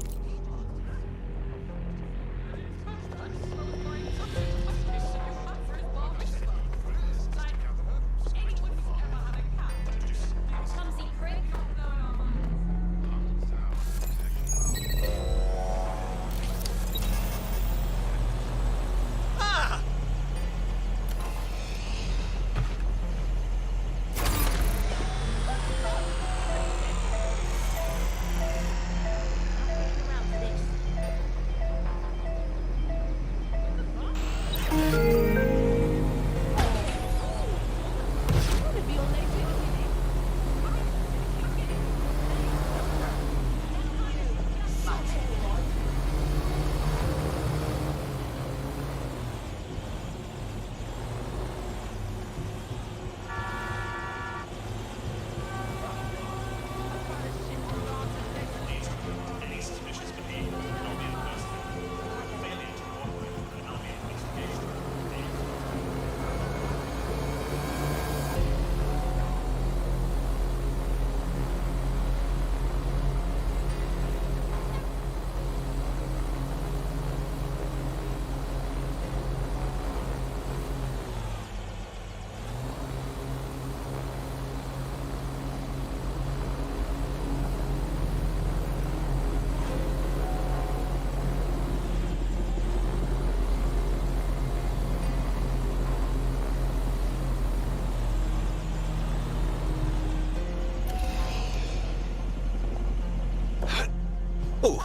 P: Ooh,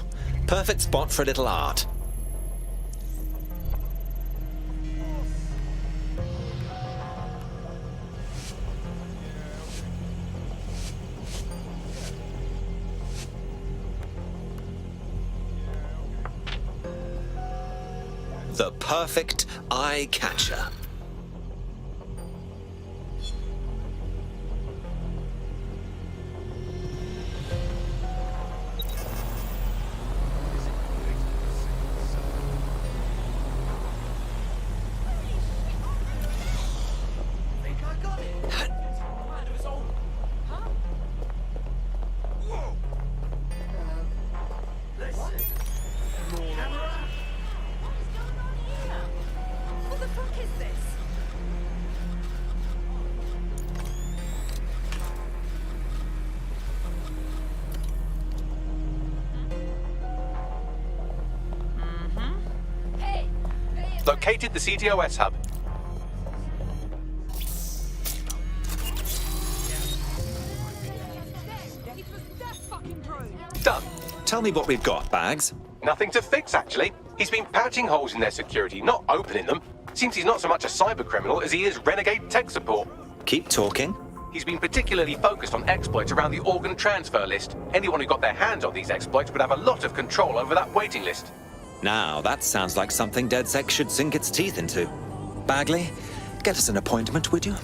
P: perfect spot for a little art. The perfect eye catcher.
A: Located the CTOS hub. Done.
L: Tell me what we've got, Bags.
A: Nothing to fix, actually. He's been patching holes in their security, not opening them. Seems he's not so much a cyber criminal as he is renegade tech support.
L: Keep talking.
A: He's been particularly focused on exploits around the organ transfer list. Anyone who got their hands on these exploits would have a lot of control over that waiting list.
L: Now, that sounds like something DedSec should sink its teeth into. Bagley, get us an appointment, would you?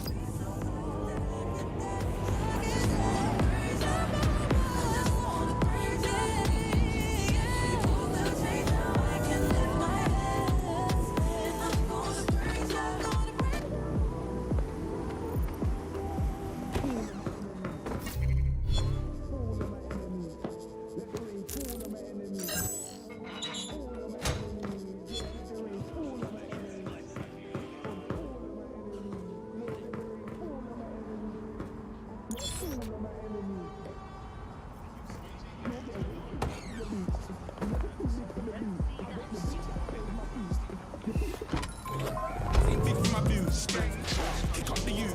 D: Ain't big for my views. Kick up the you.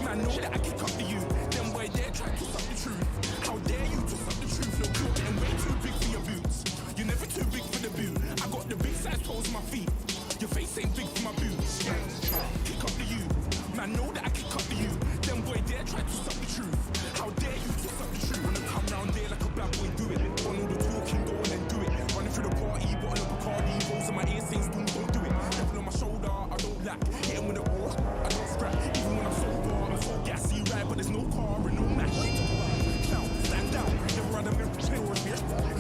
D: Man, know that I kick up the you. Them boy there try to suck the truth. How dare you to suck the truth? Look, you're getting way too big for your boots. You're never too big for the boot. I got the big size toes on my feet. Your face ain't big for my boots. Kick up the you. Man, know that I kick up the you. Them boy there try to suck the truth. How dare you to suck the truth? Wanna come round there like a bad boy, do it. Want all the talking, go on and do it. Running through the party, bottle of Bacardi, rolls in my ear saying, don't do it. Devil on my shoulder, I don't lack. Hit him with a ball, I don't scrap. Even when I'm sober, I'm so gassy, right? But there's no car and no match. Now, stand down. Never had a mirror, clear or beer.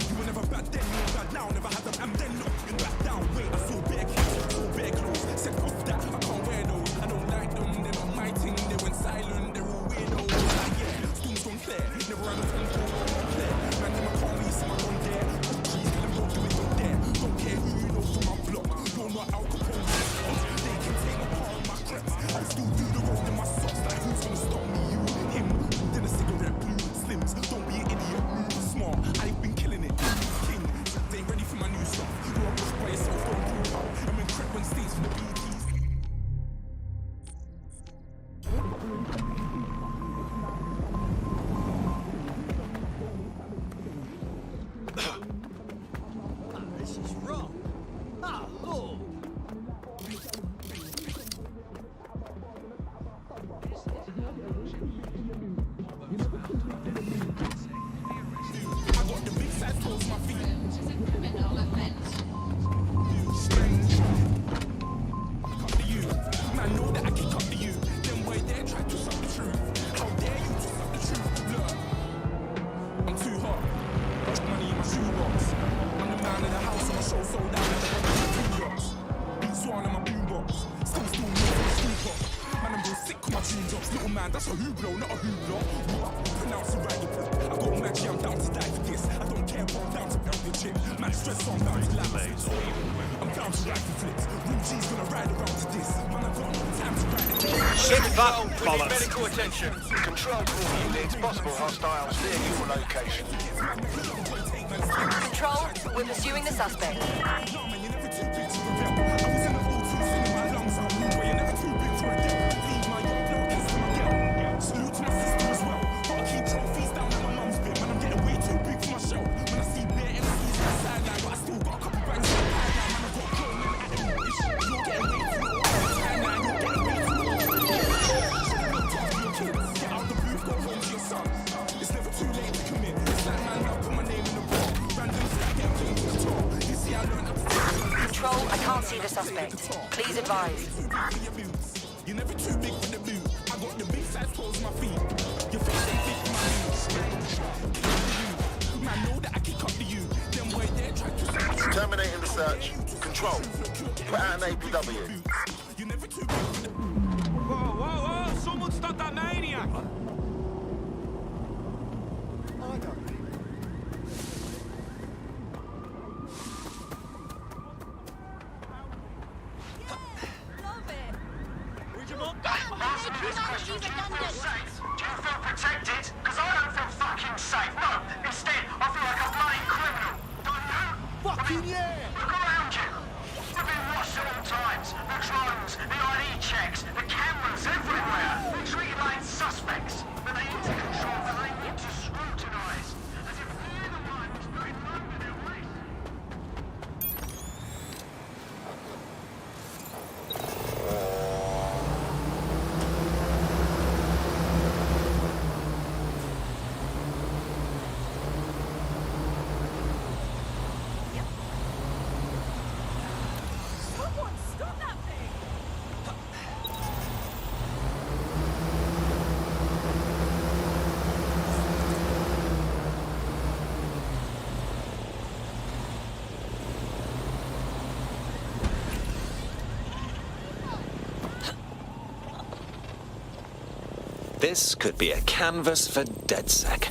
D: You were never bad then, you were bad now. Never had them, and then look, back down. Wait, I saw bare kids, I saw bare clothes. Said off that, I can't wear those. I don't like them, they're not my thing. They went silent, they're all weirdos. Like, yeah, storms gone clear. Never had a phone call, clear. Man, them I can't leave, so I don't dare. Trees, tell them don't do it, don't dare. Don't care who you know from my block. You're not Al Capone. They can take my car and my creps. I'll still do the road in my socks. Like, who's gonna stop me? You, him. Then a cigarette, blue slims. Don't be an idiot. Smart, I've been killing it. King, they ain't ready for my new stuff. You're a boss by yourself, don't group up. I'm in crap when states for the BTs.
E: This is wrong. Ah, Lord.
D: I got the big size toes on my feet. Kick up the you. Man, know that I kick up the you. Them boy there try to suck the truth. How dare you to suck the truth? Look, I'm too hot. Money in my shoebox. I'm the man of the house on my show sold out. Two rocks. Beat Swan in my boombox. Still more from the school pop. Man, I'm going sick with my tune drops. Little man, that's a hooblo, not a hooblo. Pronounce it right, you put. I got magic, I'm down to die for this. I don't care, but I'm down to pound your chip. Man, stress on, down to laps. I'm down to ride for flips. Real G's gonna ride around to this. Man, I've got no time to ride the
J: Shit, that bollocks.
E: Medical attention.
J: Control all units, possible hostiles near your location.
I: Control, we're pursuing the suspect.
D: Salute to my sister as well. Gotta keep trophies down at my mum's bit. Man, I'm getting way too big for my shelf. When I see bare MCs on the sideline, but I still got a couple bangs on the pipeline. Man, I've got grown men at the wish. You're getting way too old. Timeline, you're getting way too old. Your kids, get out the booth, go home to your son. It's never too late to commit. It's like, man, now put my name in the book. Random stack, get played to the top. You see, I learned how to take.
I: Control, I can't see the suspect. Please advise.
D: You're never too big for the boot. I got the big size toes on my feet. Your face ain't big for my boots. Man, know that I kick up the you. Them boy there try to suck the truth.
F: Terminating the search. Control. Put out an APW.
D: You're never too big for the boot. Whoa, whoa, whoa! Someone stop that maniac!
I: She's redundant.
F: Do you feel protected? Because I don't feel fucking safe. No, instead, I feel like a bloody criminal. Don't you?
C: Fucking yeah!
F: Look around you. We've been watched at all times. The drones, the ID checks, the cameras everywhere. We're treated like suspects. But they need to control, but they need to scrutinise. As if we're the ones putting low with their waste.
P: This could be a canvas for DedSec.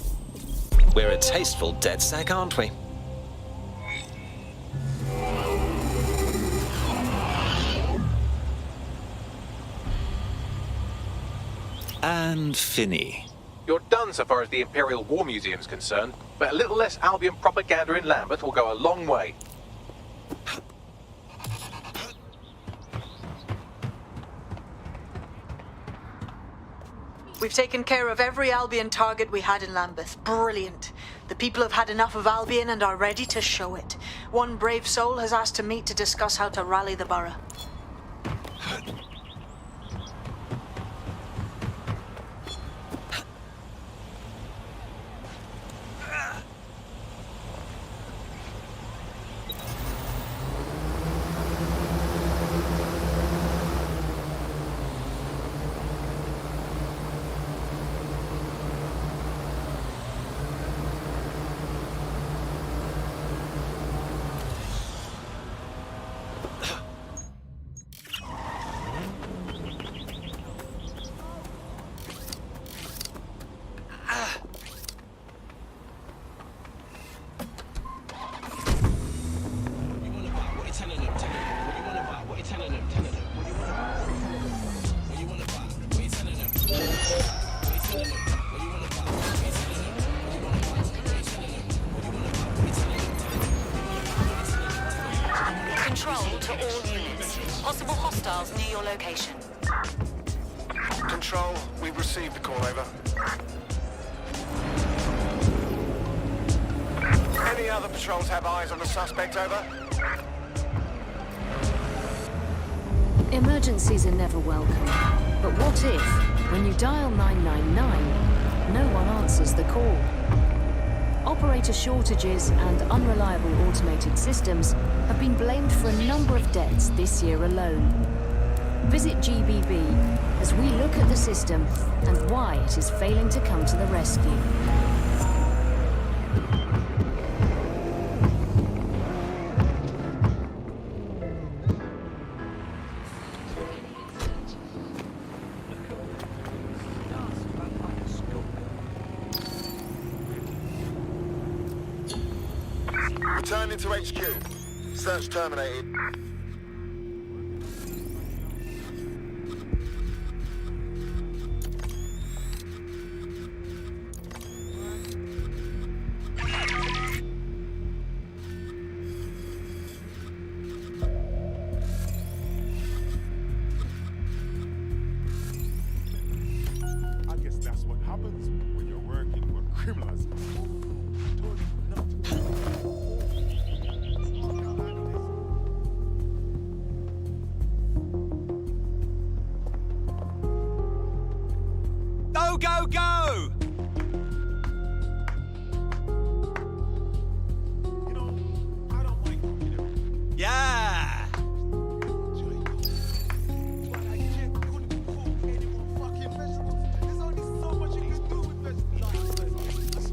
P: We're a tasteful DedSec, aren't we? And Finny.
A: You're done so far as the Imperial War Museum's concerned, but a little less Albion propaganda in Lambeth will go a long way.
N: We've taken care of every Albion target we had in Lambeth. Brilliant. The people have had enough of Albion and are ready to show it. One brave soul has asked to meet to discuss how to rally the borough.
I: Control to all units. Possible hostiles near your location.
J: Control, we've received the call, over. Any other patrols have eyes on the suspect, over?
Q: Emergencies are never welcome. But what if, when you dial 999, no one answers the call? Operator shortages and unreliable automated systems have been blamed for a number of deaths this year alone. Visit GBB as we look at the system and why it is failing to come to the rescue.
J: Returning to HQ. Search terminated.
C: I guess that's what happens when you're working with criminals.
S: Go, go!
C: You know, I don't like talking to him.
S: Yeah!
C: But I just couldn't cook any more fucking vegetables. There's only so much you can do with vegetables.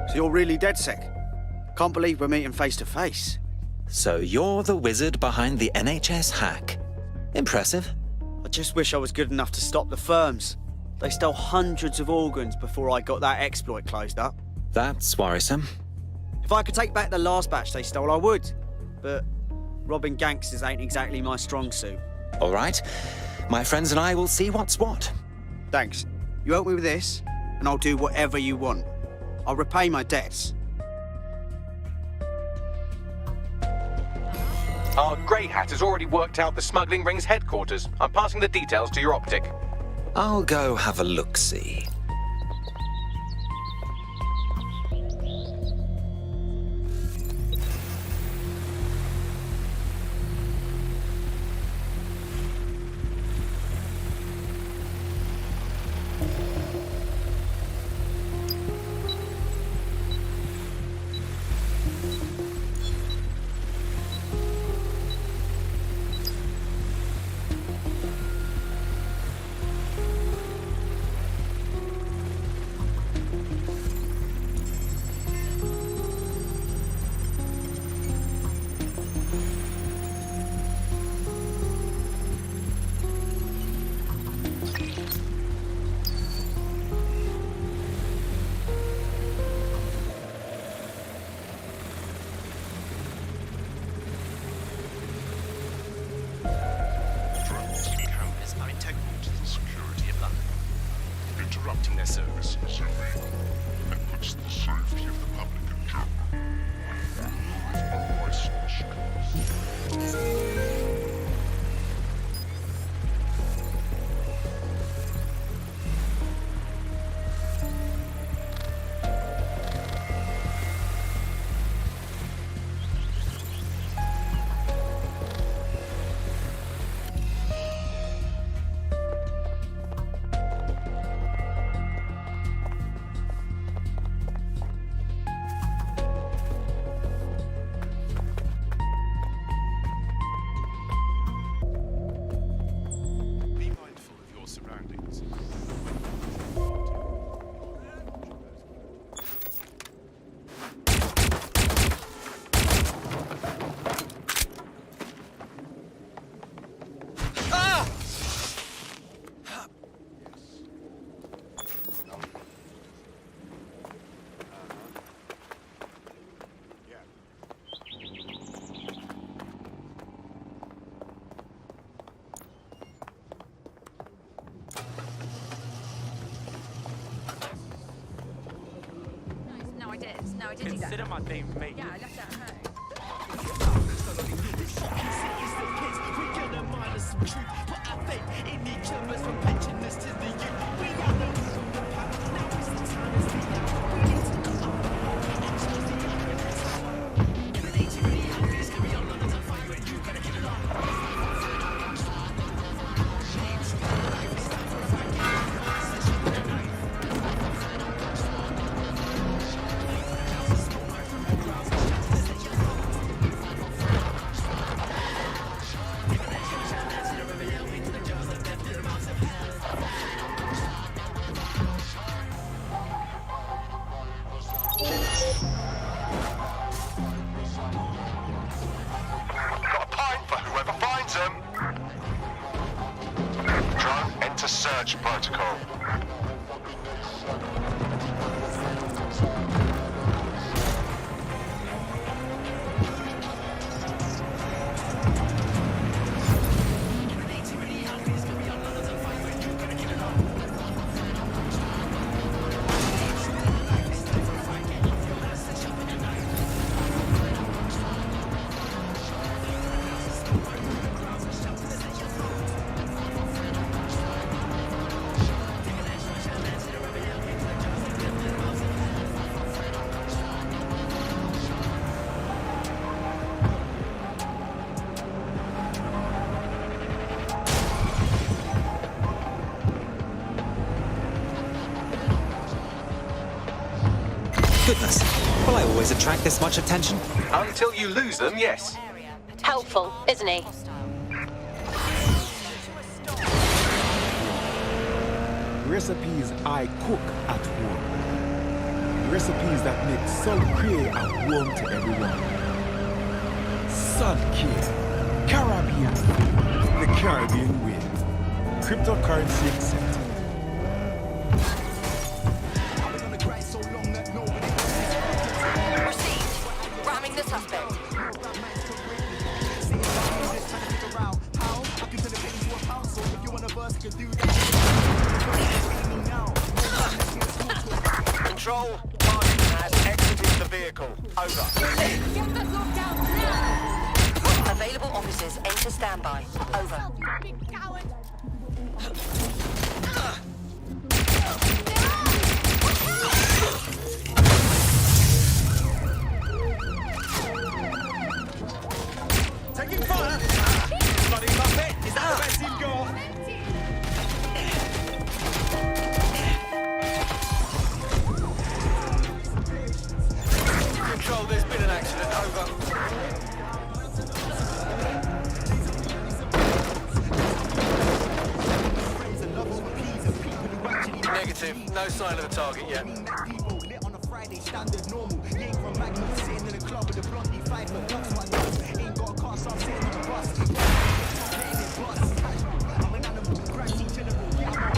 E: So you're really DedSec? Can't believe we're meeting face to face.
P: So you're the wizard behind the NHS hack. Impressive.
E: I just wish I was good enough to stop the firms. They stole hundreds of organs before I got that exploit closed up.
P: That's worrisome.
E: If I could take back the last batch they stole, I would. But robbing gangsters ain't exactly my strong suit.
P: All right. My friends and I will see what's what.
E: Thanks. You help me with this, and I'll do whatever you want. I'll repay my debts.
A: Our Grey Hat has already worked out the smuggling ring's headquarters. I'm passing the details to your optic.
P: I'll go have a look-see.
H: No, I didn't do that.
B: Consider my theme for me.
H: Yeah, I left that at home.
T: Got a pint for whoever finds them. Drone, enter search protocol.
L: Goodness, will I always attract this much attention?
A: Until you lose them, yes.
I: Helpful, isn't he?
C: Recipes I cook at home. Recipes that make Sun-K at home to everyone. Sun-K, Caribbean, the Caribbean way. Cryptocurrency accepted.
I: Received. Ramming the suspect.
T: Control, target has exited the vehicle. Over.
H: Get the lockdown now!
I: Available officers enter standby. Over.
H: Big coward!
S: Taking fire! Bloody muppet! Is that the best you've got?
T: Control, there's been an accident. Over. Negative. No sign of a target yet.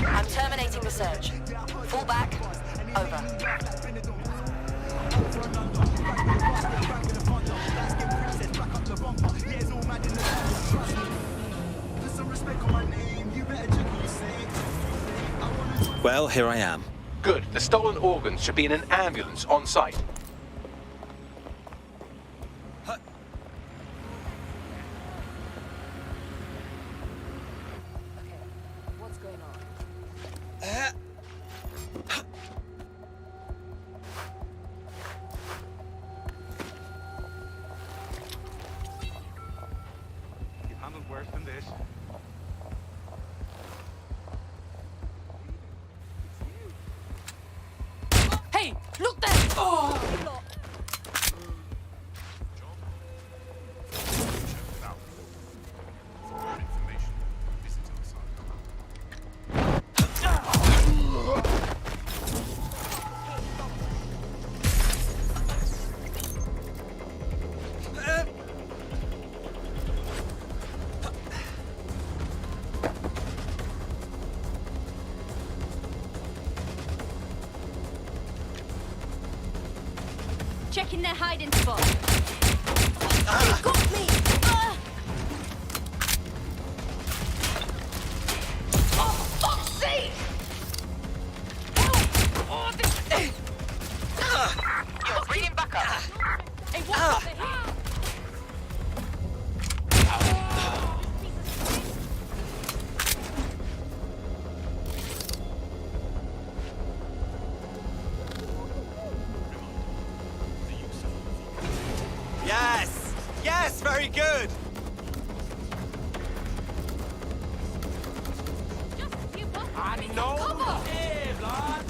I: I'm terminating the search. Fall back. Over.
P: Well, here I am.
A: Good. The stolen organs should be in an ambulance on site.
H: What's going on?
B: You've handled worse than this.
H: Hey, look there! Oh!
Q: Checking their hiding spot.
H: They got me! Oh, for fuck's sake! Help! Oh, this...
I: You're bringing backup.
H: Hey, what's over here?
S: Yes! Yes, very good!
H: Just a few bucks.
S: I know
H: Cover.
S: the air, blood!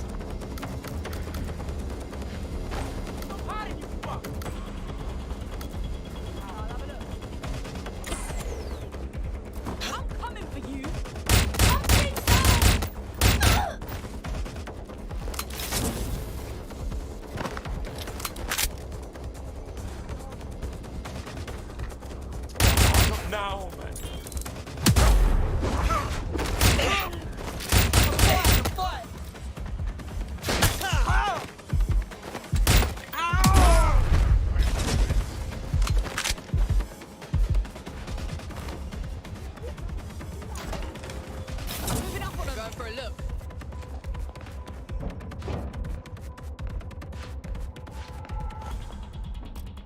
H: I'm coming for you. Something down.
S: Not now, man.
H: I'm moving up on them. Going for a look.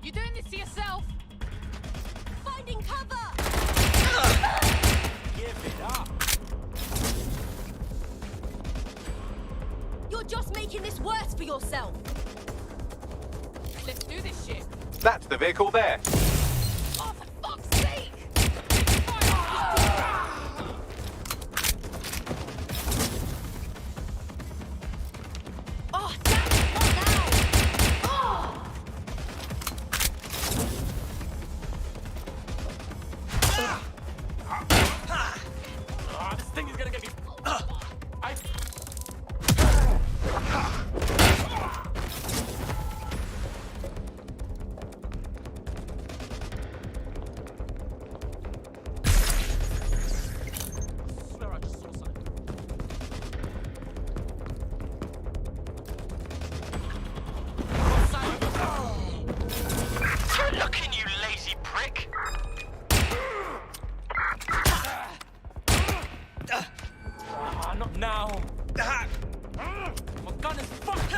H: You doing this to yourself? Finding cover.
S: Give it up.
H: You're just making this worse for yourself. Let's do this shit.
A: That's the vehicle there.
H: Oh, for fuck's sake! Oh, damn it, not now! Oh!
S: This thing is gonna get me. Swear I just saw something.
F: Good looking, you lazy prick.
S: Not now. My gun is fucked.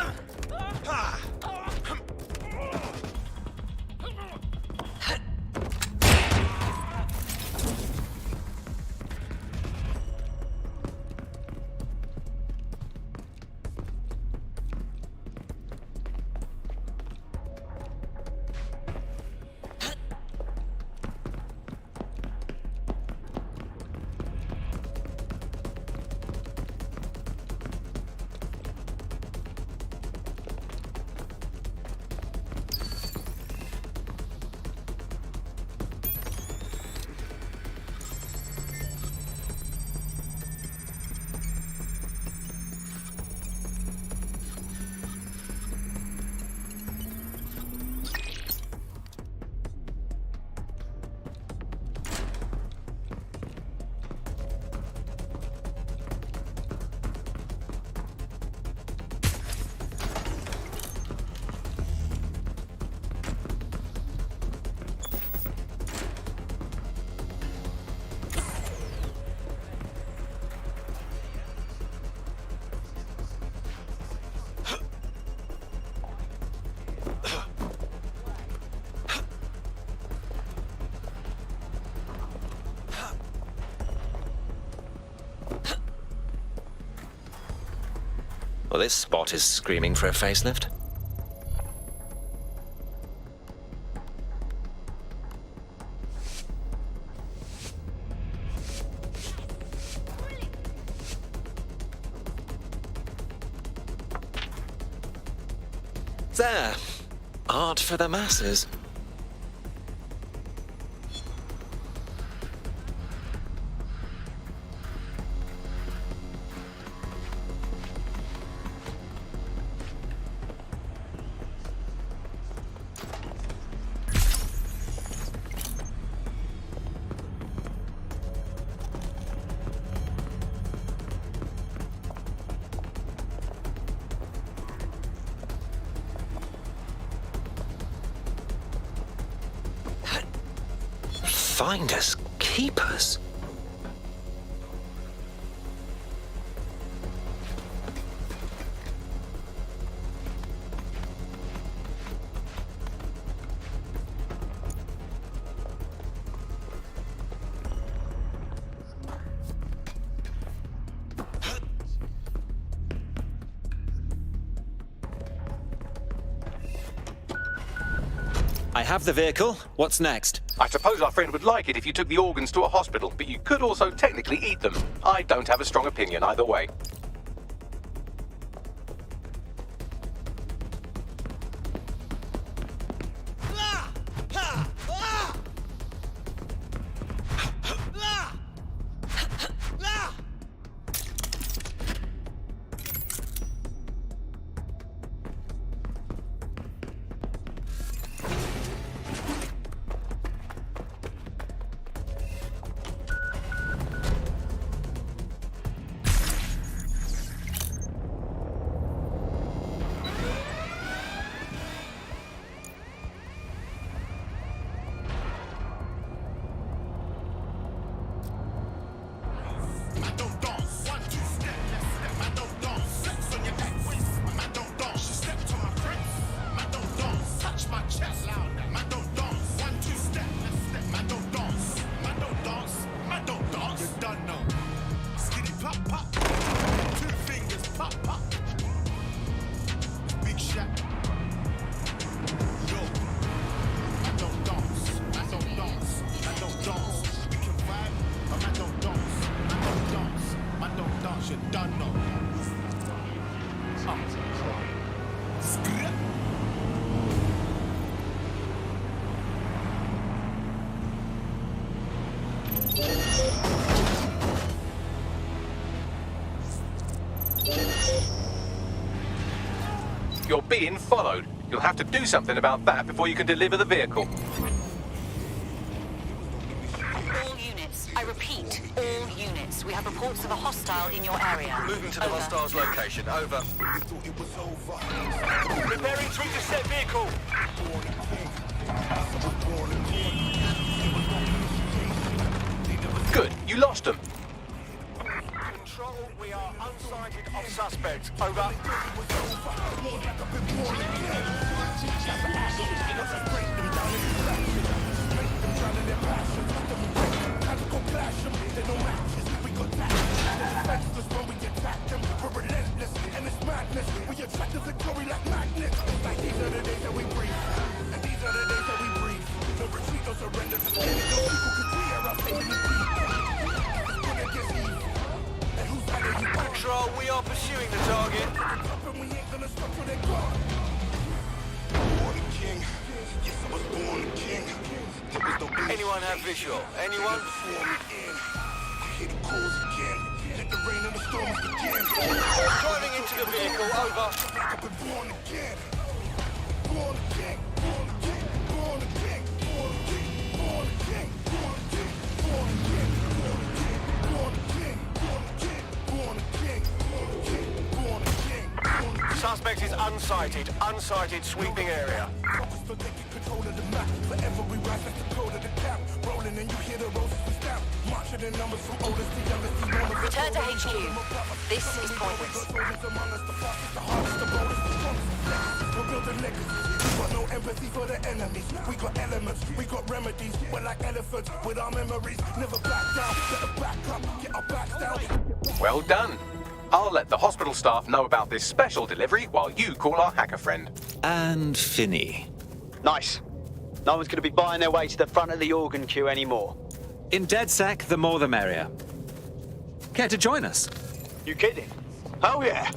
P: Well, this spot is screaming for a facelift. There. Art for the masses. Finders keepers. I have the vehicle. What's next?
A: I suppose our friend would like it if you took the organs to a hospital, but you could also technically eat them. I don't have a strong opinion either way. You're being followed. You'll have to do something about that before you can deliver the vehicle.
I: All units, I repeat, all units. We have reports of a hostile in your area.
T: Moving to the hostile's location. Over. Preparing to intercept vehicle.
A: Good. You lost them.
T: Control, we are unsighted of suspects. Over. Control, we are pursuing the target. Anyone have visual? Anyone? Driving into the vehicle, over. Suspect is unsighted. Unsighted sweeping area.
I: Return to HQ. This is pointless.
C: We're building legacies. We got no empathy for the enemies. We got elements, we got remedies. We're like elephants with our memories. Never back down, get our back up, get our backs down.
A: Well done. I'll let the hospital staff know about this special delivery while you call our hacker friend.
L: And Finney.
E: Nice. No one's going to be buying their way to the front of the organ queue anymore.
L: In DedSec, the more the merrier. Care to join us?
E: You kidding? Oh yeah.